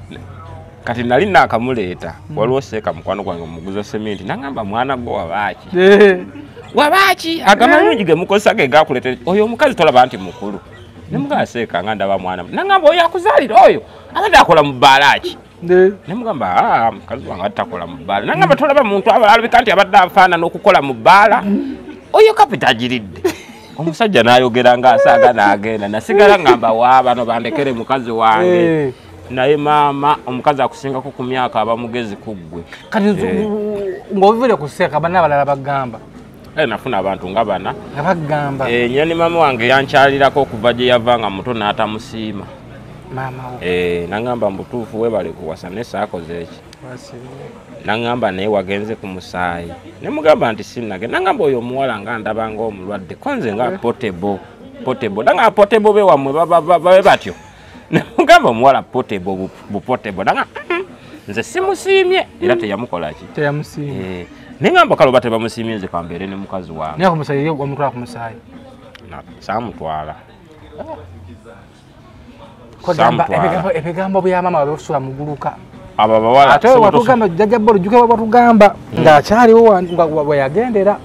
kati nali naakamuleeta waliwo seeka mukwano gwange omuguza sementi naŋŋamba mwana gwe wabaaki agamba nyingi ge mukozesa ge gakuleeta oyo omukazi tolaba nti mukulu nemugamba seeka nga ndaba mwana naŋŋamba oyo akuzaalira oyo abadde akola mu bbaalaaki nemugamba mukazi wange takola mu bbaala naŋŋamba tolaba muntu alabika nti abadde afaanana okukola mu bbaala oyo kapita agiridde omusajja n'ayogera ng'asaaga n'agenda nasigala ngamba waabano bandekere mukazi wange naye maama omukazi akusingako ku myaka aba mugezi ku ggwe kati ng'obivire ku seeka banna abalala bagamba nafuna abantu nga bana bagamba nyani maama wange yankyalirako okuva gye yava nga muto n'atamusiima naŋŋamba mbutuufu webale kuwasa naye saakoze eki naŋŋamba naye wagenze ku musaayi nemugamba nti sinnage naŋŋamba oyo omuwala nga ndaba ng'omulwadde ko nze nga potebo naŋŋamba potebo be wammwe babe batyo nemugamba omuwala potebo bupotebo nze simusiimye era teyamukolaki neŋŋamba kale oba tebamusiimye nze kambeere ne mukazi wange saamutwala ebigambo bya maama babisula muguluka abo abawala ate watugamba jjajja bbo ojjuke watugamba ng'akyaliwo weyagendera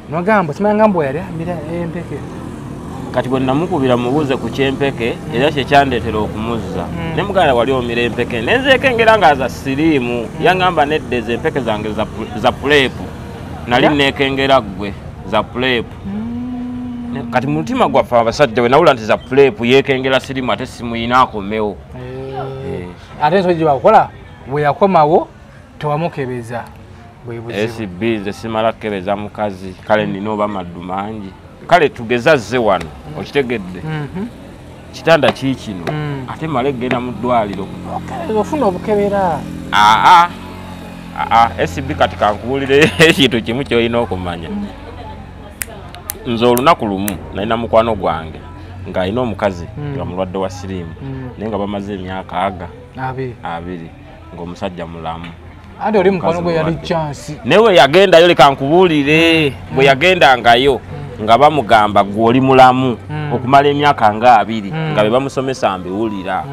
nogamba simanya ngamba we yali amira empeke kati bwe namukubira mubuuze ku kyempeke era kyekyandeetera okumuzza ne muganda wali omira empeke nenzeekengera ng'aza siriimu yaŋŋamba nedda ezo empeke zange za puleepu nali neekengera ggwe za puleepu kati mu mutima gwaffe abasajja we nawula nti za puleepu yeekengera siriimu ate simuyina akomewo ate ensobi gye bakukola bwe yakomawo tewamukebeza SB nze simala kukebeza mukazi kale nina oba maddu mangi kale tugeza zze wano okitegedde kitanda kiikino ate male genda mu ddwaliro ofuna obukebera SB kati kankuwulire ekintu kimu kyolina okumanya nze olunaku lumu nalina mukwano gwange ng'alina omukazi nga mulwadde wa siriimu naye nga bamaze emyaka 2 ng'omusajja mulamu. Ate oli mukwano gwe yali chance. Newe yagendayo leka nkubuulire bwe yagendangayo nga bamugamba gwe oli mulamu okumala emyaka nga 2 nga be bamusomesa mbiwulira.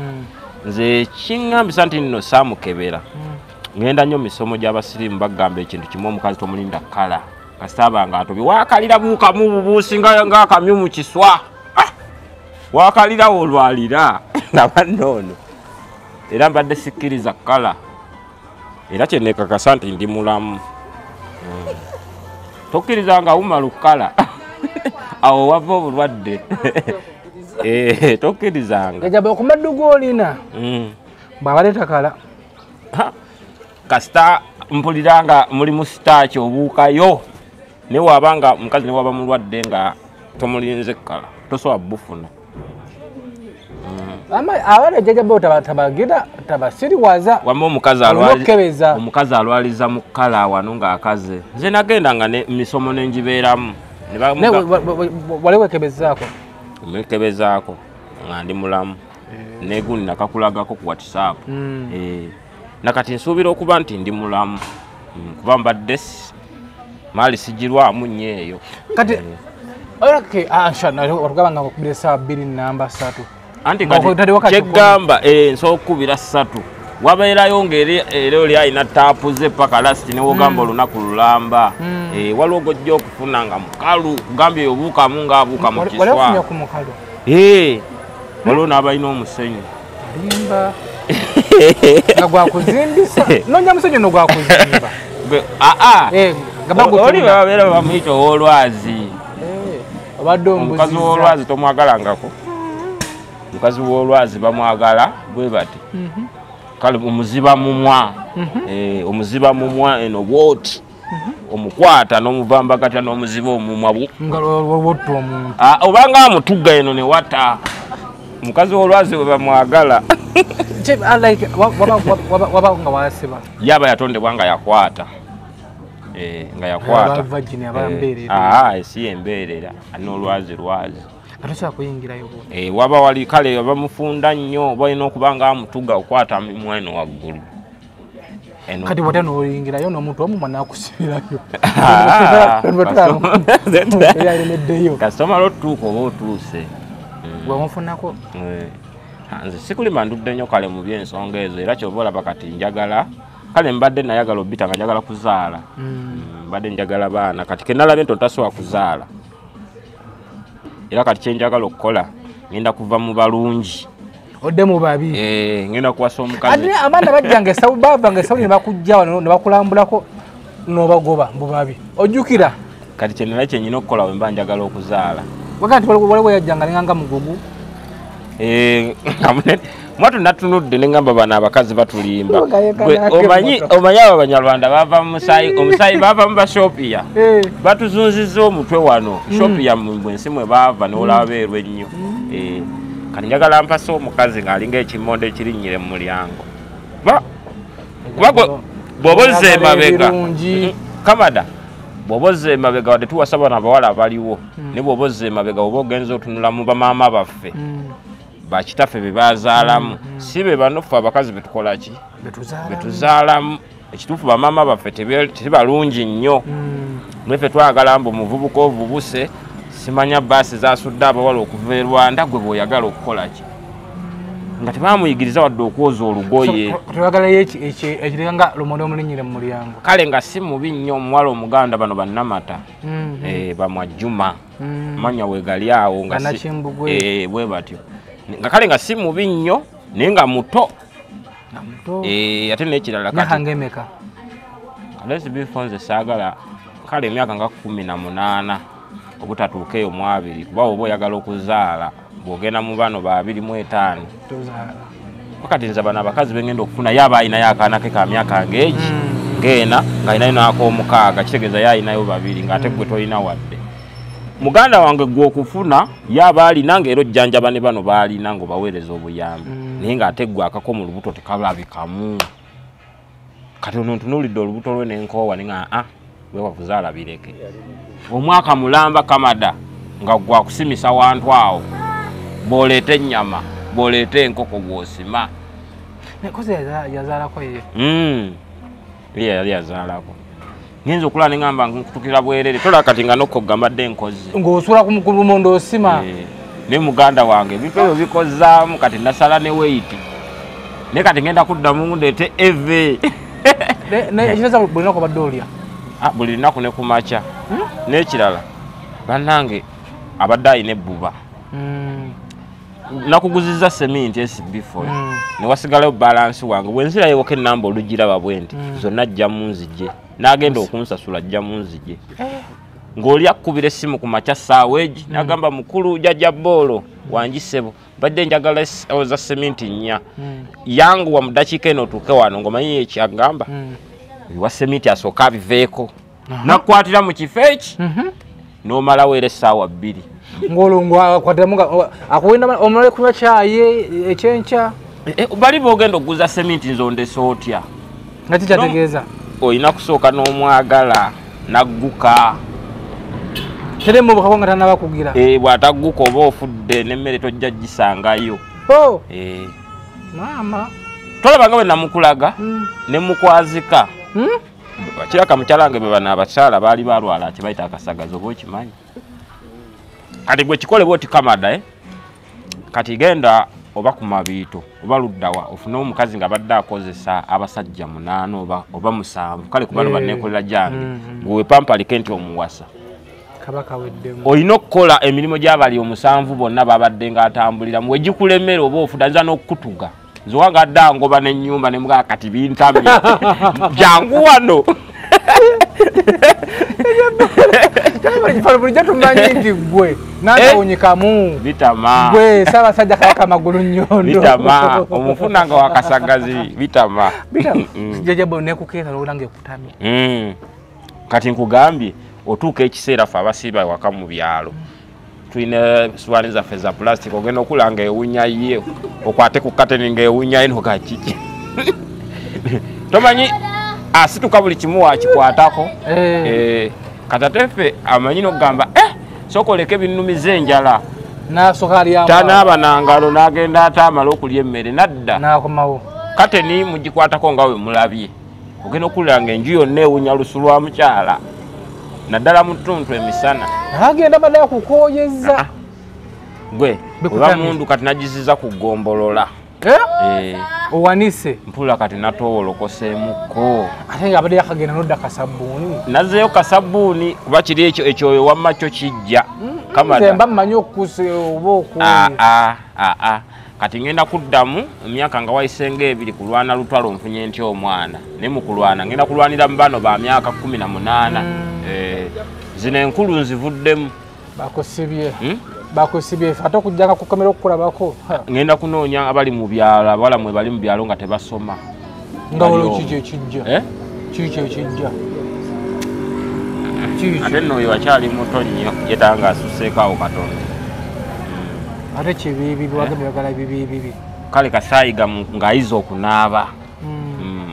Nze kingambisa nti nno saamukebera. Ngenda nnyo misomo gy'abasirimu bagamba ekintu kimu omukazi tomulinda kkala. Kasitaba nga atobi wakalira buukamu bubuusi ng'akamyu mu kiswa. Wakalira olwalira naba nnono. Era mbadde sikkiriza kkala. Era kyenekakasa nti ndi mulamu. Tokkirizanga awuma kkala. Awo wava obulwadde. Tokkirizanga. Gajaba okumaddu gw'olina. Bw'abaleeta kala. Kasita mpuliranga muli mu sitaaki obuukayo. Ne wabanga mukazi ne waba mulwadde nga tomulinze kkala. Tosobola bufuna. Abale jajaba tabagira tabasiriwaza. Wamma omukazi alwaliza mu kkala wano ng'akaze. Nze nagendanga ne misomo n'enjibeeramu. Wali wekebezaako? Mwekebezaako nga ndi mulamu. Negundi nakakulagako ku WhatsApp. Nakati nsuubira okuba nti ndi mulamu. Kuba mbadde maali sigirwamu nnyo eyo. Kati otugamba nga okubira essaawa 2 namba 3. Anti kati kyegamba nsobola okukubira 3. Wabeerayo ng'era oli alina taapu ze paka lasiti ne wogamba olunaku lulamba. Waliwo gojja okufuna nga mukalu kugambye obuukamu ng'abuuka mu kiswa. Walafunya ku mukalu? Waliwo n'abalina omusenyu. Limba. Nga gwakuzimbisa? Nonya musenyu no gwakuzimba? Oli babeera bamuyita ow'olwazi. Omukazi w'olwazi tomwagalangako. Mukazi w'olwazi bamwagala bwe bati. Kale omuziba mumwa. Omuziba mumwa eno bwoti. Omukwata n'omuvambagata n'omuziba omumwa wottu omuntu. Obanga amutugga eno ne wata. Mukazi w'olwazi we bamwagala. Waba nga wasiba. Yaba yatondebwa nga yakwata. Nga yakwata. Si embeerera. N'olwazi lwazi. Atosobola kuyingirayo bwoti. Waba wali kale bamufunda nnyo balina okuba nga amutugga okwata mimwa eno waggulu. Kati bw'ate n'oyingirayo n'omuntu omu n'akusibirayo. Kasitoma lw'otuuka oba otuuse. Wamufunako? Nze sikulima ndudde nnyo kale mu by'ensonga ezo era ky'oba olaba kati njagala. Kale mbadde nayagala obbita nga njagala kuzaala. Mbadde njagala baana kati ke nalabye nti otasobola kuzaala. Era kati kyenjagala okukola ngenda kuva mu balungi. Odde mu babi? Ngenda kuwasa omukazi. Ate abaana bajjanga esawu baavanga esawu ne bakujja wano ne bakulambulako n'obagoba mu babi. Ojjukira? Kati kye nalabye kye nnina okukola bwe mba njagala okuzaala. Waga nti waliwo yajjanga nenganga mugugu? Mwatu natunudde nengamba bano abakazi batulimba. Omanyi abo Abanyarwanda bava mu omusaayi bava mu bashopiya. Batuzunzizza omutwe wano. Shopiya mu nsi mwe baava n'olaba beerwa ennyo. Kati njagala mpasa omukazi ng'alinga ekimmonde ekirinnyire mu mulyango. Bw'oba ozza emabega. Kamada. Bw'oba ozza emabega wadde tuwasa bano abawala abaliwo. Ne bw'oba ozza emabega oba ogenza otunula mu bamaama baffe. Bakitaffe be bazaalamu. Si be bano ffe abakazi betukola ki? Betuzaalamu. Ekituufu bamaama baffe tebalungi nnyo. Mweffe twagala mbu omuvubuka ovubuse. Simanya baasi zasudde abawala okuva e Rwanda gwe bw'oyagala okukola ki? Nga tebamuyigiriza wadde okwoza olugoye. Twagalayo ekiranga lumonde omulinnyire mu mulyango. Kale nga si mubi nnyo omuwala Omuganda bano bannamata. Bamwajjuma. Manya weegali awo nga bwe batyo. Nga kale nga si mubi nnyo naye nga muto. Ate n'ekirala kati. Emeka? Kalesi bifo nze saagala kale emyaka nga 18. Obutatuuka eyo mu 2 kuba oba oyagala okuzaala bw'ogenda mu bano ba 25. Wakati nze bano abakazi bengenda okufuna yaba ayinayo akaana ke ka myaka ng'egi ng'ena ng'ayinayo n'ak'omukaaga kitegeeza yayinayo 2 ng'ate gwe tolina wadde. Muganda wange gwe okufuna yaba alina ng'era ojjanjaba ne bano baalina ng'obaweereza obuyambi naye ng'ate gwe akako mu lubuto tekalabikamu. Kati ono ntunuulidde olubuto lwe n'enkoowa ne nga we wakuzaala bireke. Omwaka mulamba Kamada nga gwa kusimisa wantu awo. Bw'oleeta ennyama, bw'oleeta enkoko gw'osima. Nekoze yazaalako ye. Ye yali yazaalako. Ngenza okulaba ne ngamba nkutukira bwerere tola kati nga nokogamba dde nkoze. Ng'osula ku lumondo osima. Ne muganda wange ebintu ebyo bikozaamu kati nasala ne weight. Ne kati ngenda kuddamu ndeete eve. Ekiraza buli lunaku obadde olya? Buli lunaku ne kumakya. N'ekirala bannange abadde ayina ebbuba. Nakuguzizza seminti SB4 ne wasigalayo balance wange bwenzira yewoka enamba olugiraba bwenti zonna ajja mu nzije n'agenda okunsasula ajja mu nzije ng'oli akkubira essimu ku makya ssaawa egi n'agamba mukulu jjajja boolo wangisebo badde njagala za seminti 4 yanguwa mu ddakiika eno otuuke wano ng'omanyi ekyagamba ewa seminti asooka abiveeko nakkwatira mu kifo eki n'omalawo era essaawa 2 ngolongo akwatamuga akuwenda omulale kunywa kyayi ekyenkya bali boogenda okuguza seminti nzonde sootya nga kikyategeeza olina kusooka n'omwagala nagguka teremu obukako nga tanaba kugira bw'atagguka oba ofudde n'emmere tojja gisangayo maama tolabanga bwe namukulaga ne mukwazika kiraka mukyalange be bano abakyala baali balwala kibayita akasagazi oba okimanyi kati gwe kikole bwoti kamada kati genda oba ku mabiito oba luddawa ofune omukazi nga badde akozesa abasajja 8 oba 7 kale kubano banneekolera gyange gwe pampaliko nti omuwasa kabaka weddemu olina okukola emirimu gy'abali 7 bonna babadde ng'atambulira mu wegikulemera oba ofuda nza n'okukutuga nze wanga adde angoba n'ennyumba ne mugaa kati bintamye jangu wano bulijjo tumanyi nti gwe natawunyikamu bitama gwe Ssaabasajja Kabaka Magulu Nnyondo bitama omufuna nga wakasagazi bitama jjajjabo nekukeera olulanga ekutamye kati nkugambye otuuka ekiseera ffe abasiiba waka mu byalo tulina suwani zaffe za plastic ogenda okulanga ewunya ye okwate ku kateni nga ewunya ye nogakiki tomanyi asituka buli kimu wakikwatako katateffe amanyi nokugamba sooka oleka ebinumiza enjala tanaaba nangalo n'agenda ate amala okulya emmere nadda nakomawo kateni mugikwatako nga we mulabye ogenda okulira nga enju yonna ewunya lusu lwa mukyala naddala mu ttuntu emisana agenda badde akukooyeza gwe oba mundu kati nagiziza kugombolola owanise mpula kati natowolokoseemukko ate nga abadde yakagenda nodda kasabbuuni nazzeeyo kasabbuuni kuba kiri ekyo ekyoyo wamma kyo kijja kamada mmanyi okukusa oba okuuli kati ngenda kuddamu emyaka nga wayisenga 2 kulwana lutwalo nfunye ntya omwana naye mu kulwana ngenda kulwanira mu bano ba myaka 18 zino enkulu nzivuddemu bakosibye ate okujjanga kukomera okukulabako ngenda kunoonya abali mu byalo abawala mwe bali mu byalo nga tebasoma nga olwo kiki ekijja kiki ekijja ate nno oyo wakyali muto nnyo yetanga asusseeko awo katonda ate kibiibi bwagenda oyagala bibiibibi kale kasaayiga ng'ayiza okunaaba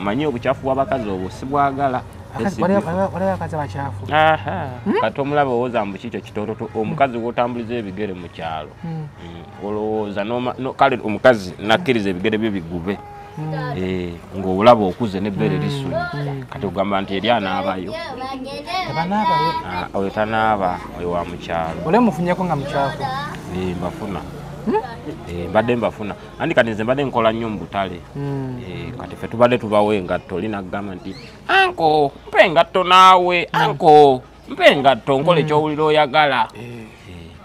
manyi obucaafu bw'abakazi obwo sibwagala waliwo abakazi bakyafu kati omulaba owooza mbu kikyo kitoototo omukazi w'otambuliza ebigere mu kyalo olowooza kale omukazi nakkiriza ebigere bye bigube ng'olaba okuze n'ebbere lisunyi kati ogamba nti eri anaabayo oyo tanaaba oyo wa mukyalo ole mufunyeko nga mukyafu mbafuna mbadde mbafuna andi kati nze mbadde nkola nnyo mu butale kati ffe tubadde tubawo engatto olina kugamba nti anko mpa engatto naawe anko mpa engatto nkola ekyowulira oyagala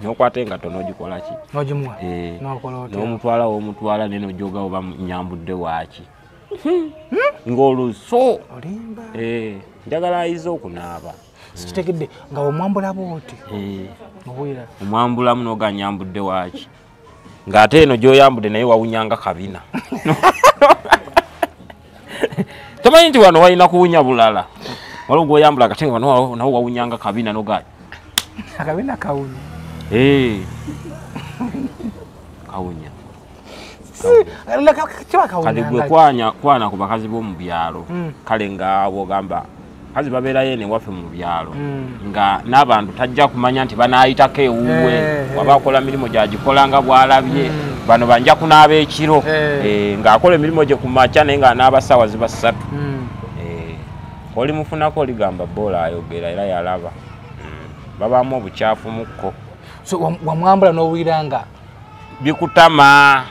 n'okwata engatto n'ogikola ki n'ogimuwa n'omutwala w'omutwala naye n'ojoga oba nyambudde waaki ng'oluso njagala ayiza okunaaba sikitegedde nga omwambula bwoti obwira omwambulamu n'oga nyambudde waaki ng'ate eno gy'oyambudde naye wawunyanga kabina tomanyi nti wano walina kuwunya bulala waliwo gw'oyambula kate nga wano nawo wawunyanga kabina noga akabina kawunya kawunya kale gwe kwana ku bakazi b'omu byalo kale nga bw'ogamba kazi babeerayo ene waffe mu byalo nga n'abantu tajja kumanya nti banaayitako ewuwe waba akola mirimu gyagikola nga bw'alabye bano banja kunaaba ekiro ng'akola emirimu gye ku makya naye ng'anaaba ssaawa ziba 3 oli mufunako oligamba boola ayogera era yalaba babaamu obukyafu mukko so wamwambula n'owiranga bikutama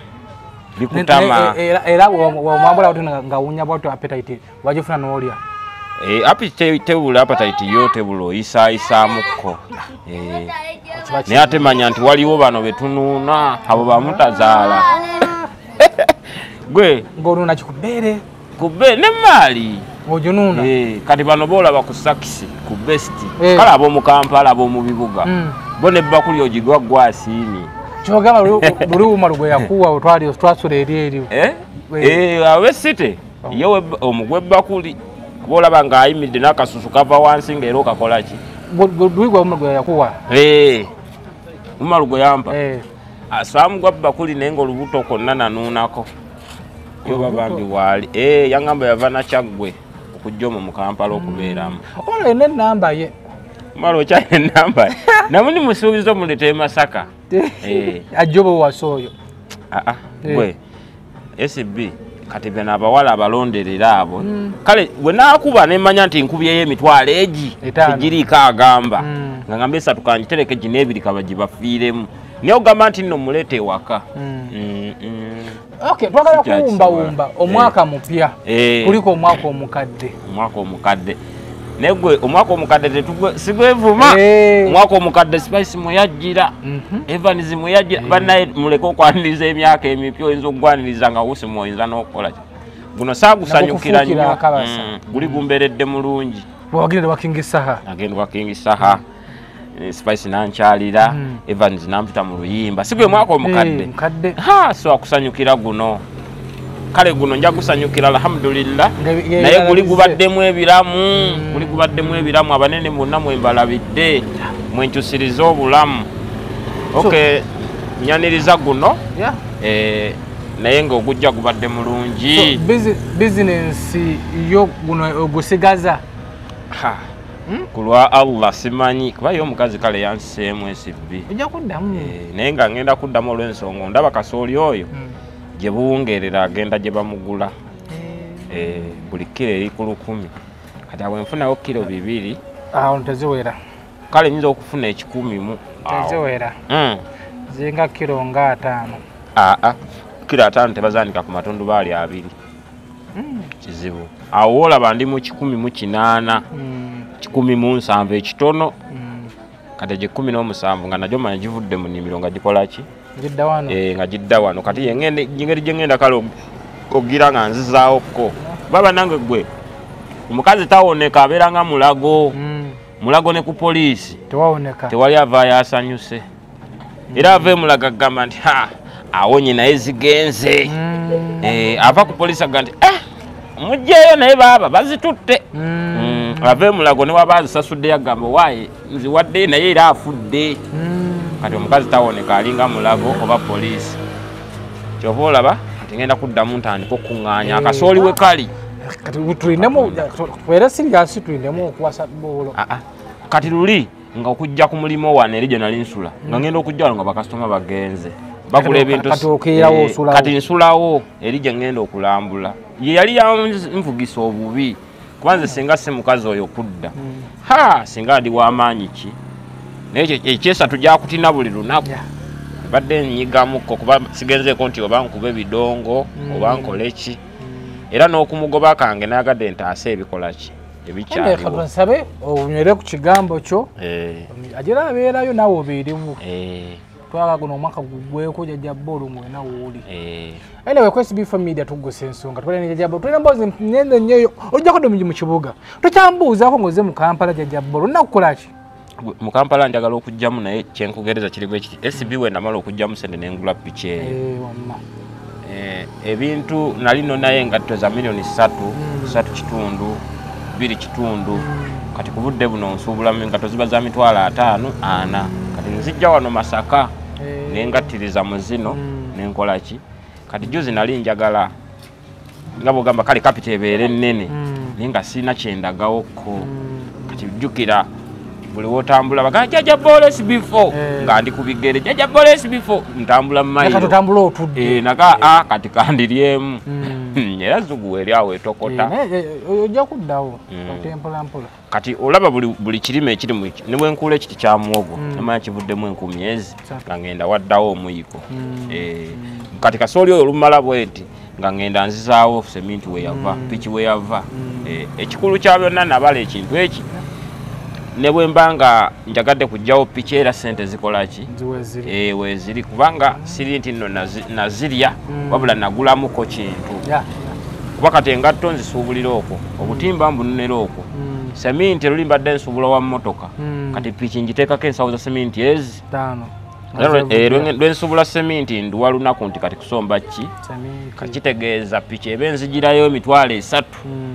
era wamwambula ng'awunya bwatu appetite wagifuna n'olya tebula appetite yo tebula oyisaayisaamukko naye ate manya nti waliwo bano betunuuna abo bamutazaala gwe ng'onuuna kikubeere ne maali ojunuuna kati bano boolaba ku sakisi ku besti kale ab'omu Kampala ab'omu bibuga bo nebbakuli ogigwa gwasiini kyogamba luliwuma lugwe yakuwa twasula eri ab'essite ye omugwa ebbakuli kuba olaba ng'ayimiridde n'akasusu kava wansi ng'era okakola ki luligwa lugwe yakuwa umala gwe yampa asamugwa bbakuli naye ng'olubuto konna nanuunako yo babambi waali yangamba yava nakyaggwe okujja omwo mu Kampala okubeeramu olina enamba ye mala okyalina enamba ye namundi musuubiza omuleeta Masaka ajja oba owasa oyo gwe SB kati bena abawala abalonderera abo kale bwe naakuba nemanya nti nkubyeyo emitwalo egi tegiriiko agamba nga ngamba 3 kanjitereke gino 2 kaba gibafiiremu naye ogamba nti nno muleeta ewaka twagala kuwumbawumba omwaka mupya kuliko omwaka omukadde naye gwe omwaka omukadde sigwevuma omwaka omukadde Spice mweyajjira Evans mweyajjira bannaye muleke okwaniriza emyaka emipya oyinza okugwaniriza nga wusi mwoyinza n'okukola guno saagusanyukira nnyo guli gumberedde mulungi agenda wa King Saha Spice nankyalira Evans nampita mu luyimba sigwe mwaka omukadde so akusanyukira guno kale guno nja kusanyukira alhamdulillah naye guli gubaddemu ebiramu abanene bonna mwembalabidde mwenkyusiriza obulamu nyaniriza guno naye ng'ogujja gubadde mulungi bizinensi yo guno ogusigaza kulwa Allah simanyi kuba yo omukazi kale yansiseemu SB ojja kuddamu naye nga ngenda kuddamu olw'ensonga ndaba kasooli oyo gye buwungerera agenda gye bamugula buli kiro eri ku 100 kati awo nfunayo kiro 2 awo teziwera kale nyinza okufuna 10 teziwera zinga kiro nga 5 kiro 5 tebazandika ku matundu baali 2 kizibu awo olaba ndi mu 10 17 ekitono kati gye 17 nga najjo manya givudde mu nnimiro nga gikola ki nga jidda wano kati engeri gye ngenda kale ogira nga nzizaawokko baba nange gwe omukazi tawoneka abeera nga mulago ne ku poliisi tewali avaayo asanyuse era ava emulaga agamba nti awonye naye zigenze ava ku poliisi aga nti mujjeeyo naye baaba bazitutte ava emulago ne waba azisasuddeyo agamba waaye nziwadde naye era afudde kati omukazi tawoneka alinga mulago oba poliisi kyova olaba kati ngenda kuddamu ntandika okuŋŋaanya akasooli we kali tulindemu okuwasa boolo kati luli nga okujja ku mulimu wano eri gye nali nsula nga ngenda okujja wano nga bakasitoma bagenze bagula ebintu kati nsulawo eri gye ngenda okulambula ye yali yanvugisa obubi kubanze singa si mukazi oyo kudda singa ndi w'amaanyi ki naye ekyesatu gyakutina buli lunaku badde nnyigamukko kuba sigenzeeko nti oba nkuba ebidongo oba nkole ki era n'okumugoba kange nayagadde ntaase ebikola ki ebikyaliwo nsabe onywere ku kigambo kyo agira abeerayo naawe obeerewo twala guno omwaka gugweko jajja boolu mwena wooli anyway ku SB Media tugusa ensonga twala jajja boolu tulina mboozi nende nnyo ojja kudda mu kibuga tokyambuuzaako ng'oze mu Kampala jajja boolu olina kukola ki mu Kampala njagala okujjamu naye kyenkugereza kiri bwe kiti SB we namala okujjamu sente nengula piki eyo ebintu nalino naye engatto za milioni 3 kitundu 2 kitundu kati ku budde buno nsuubulamu engatto ziba za mitwalo 5 4 kati nzijja wano Masaka nengattiriza mu zino nenkola ki kati juzi nali njagala nga bwogamba kale kapita ebeere nnene naye nga sirina kyendagawokko kati jjukira buli wotambula baga jaja boles before nga ndi kubigere jaja boles before ntambula mailo naka tutambula otudde naka kati kandiryemu era zugu eri awo etokota ojja kuddawo otempola mpola kati olaba buli kirime ekiri mu ne bwenkula ekiti kya muwogo namanya kivuddemu enku myezi nga ngenda waddawo omuyiko kati kasooli oyo olumala bweti nga ngenda nzizaawo seminti weyava piki weyava ekikulu kya byonna nabala ekintu eki ne bwe mbanga njagadde kujjawo piki era sente zikolaki weziri kubanga siri nti nno nazirya wabula nagulamuko kintu kuba kati engatto nzisuubulira okwo obutimba mbunonera okwo seminti lulimbadde nsuubula wa mmotoka kati piki njiteekako ensawo za seminti ezi lwensuubula seminti nduwa lunaku nti kati kusomba ki kakitegeeza piki eba enzigirayo emitwalo 3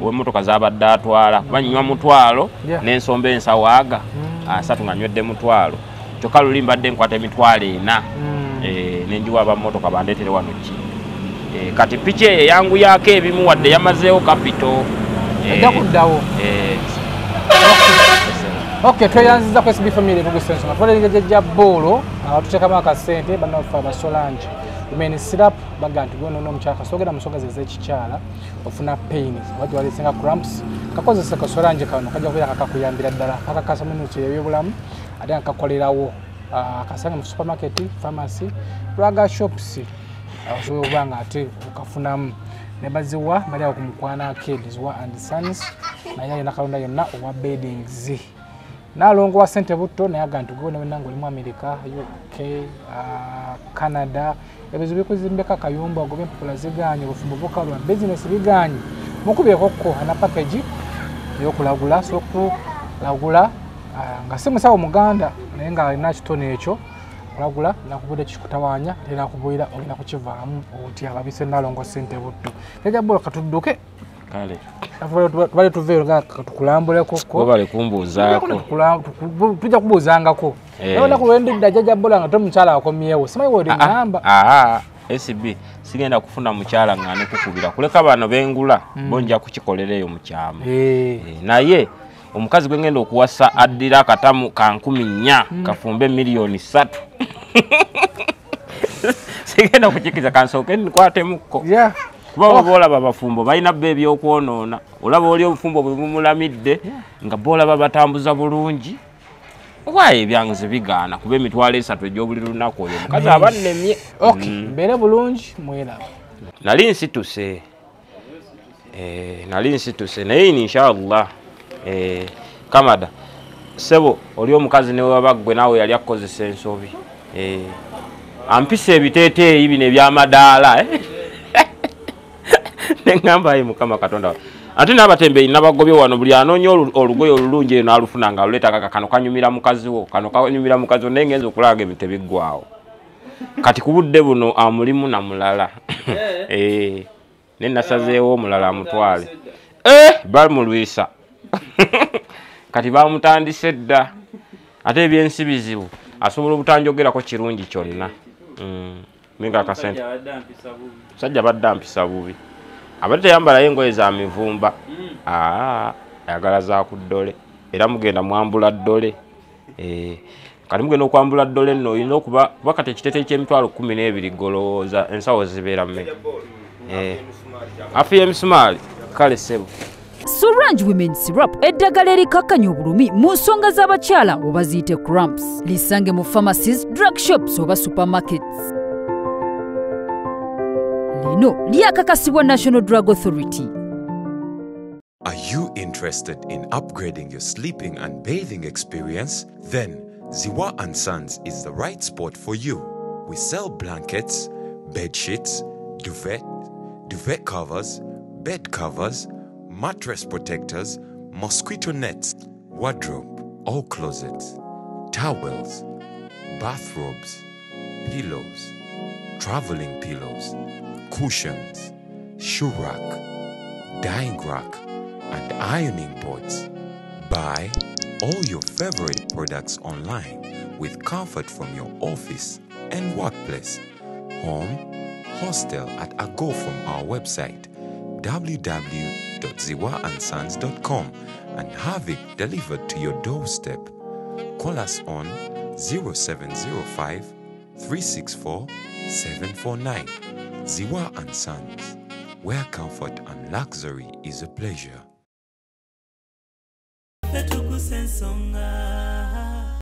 ow'emmotoka zabadde atwala kuba nnywa mutwalo n'ensomba ensawo aga 3 nga nywedde mutwalo kyokka lulimbadde nkwata emitwalo 4 nenjiwa abammotoka bandeetere wano ki kati piki eyo eyanguyako ebimu wadde yamazeewo kapito ejja kuddawo Okay, tweyanziza ku SB family bugusenso nga twalengejja bolo tutekamo akasente banafa abasolanje imeni syrup baganti gono n'omukyala sogera musonga z'ekikyala ofuna pain wajja walesenga cramps kakozesa kasolanje kano kajja kuya kakakuyambira ddala akakasa minutes y'ebyobulamu ate akakolerawo akasanga mu supermarket pharmacy drug shops osobola kubanga ate ukafunamu nebaziwa bali awo kumukwana kids wa and sons naye nakalonda yonna owa beddings nalongo wa sente butto naye agantu gone wenango limu America UK Canada ebizibu bikuzimbeka kayumba ogobe empapula ziganye obufumbo bukalwa business biganye mukubyekokko ana package yokulagula sokulagula nga si musawo muganda naye nga alina kitone ekyo kulagula nakubude kikutawanya era kubuira olina kukivaamu oti ababise nalongo sente butto eja bolo katudduke kale twali tuveera tukulambule koko bale kumbuzaako tujja kubuuzangako naona kulwendidda jaja bola nga tomukyala akomyewo simanyi wodi ngamba SB sigenda kufuna mukyala nga nekukubira kuleka bano bengula bonja kukikolereyo mu kyama naye omukazi gwe ngenda okuwasa addira akatamu ka 10,000 kafumbe milioni 3 sigenda kukikiza kansooke nkwatemuko kuba boolaba abafumbo balina bba ebyokwonoona olaba oli obufumbo bwe bumulamidde nga boolaba batambuza bulungi waayo ebyange bigaana kuba emitwalo 3 egy'obuli lunaku oyo omukazi aba nnemye mbeere bulungi mweraba nali nsituse naye inshallah Kamada sebo oli omukazi ne wabagwe naawe yali akozesa ensobi ampisa ebiteeteeyi bino ebyamadaala nengamba ayi Mukama Katonda ate n'abatembeeyi nabagobye wano buli anoonya olugoye olulungi eno alufuna nga aluleeta kano kanyumira mukazi wo kano kanyumira mukazi wo naye ngenza okulaaga ebintu biggwawo kati ku budde buno amulimu na mulala ne nasazeewo omulala amutwale bamulwisa kati bamutandise dda ate ebyensi bizibu asobola obutanjogerako kirungi kyonna minga akasente sajja badde ampisa bubi abadde teyambalayo engoye za mivumba ayagala za ku ddole era mugenda mwambula ddole kati mugenda okwambula ddole nno olina okuba kati ekiteeteeyi ky'emitwalo 12 golowooza ensawo zibeera mmeka afu y'emisumaali kale ssebo Sorange Women Syrup eddagala erikakkanya obulumi mu nsonga z'abakyala oba ziyite cramps lisange mu pharmacies drug shops oba supermarkets lino lyakakasibwa National Drug Authority. Are you interested in upgrading your sleeping and bathing experience? Then Ziwa & Sons is the right spot for you. We sell blankets, bed sheets, duvet covers, bed covers, mattress protectors, mosquito nets, wardrobe, all closets, towels, bathrobes, pillows, traveling pillows, cushions, shoe rack, dyeing rack, and ironing boards. Buy all your favorite products online with comfort from your office and workplace, home, hostel at a go from our website www.ziwaansons.com and have it delivered to your doorstep. call us on 0705 364 749. Ziwa and Sons, where comfort and luxury is a pleasure. Fetukuse nsonga.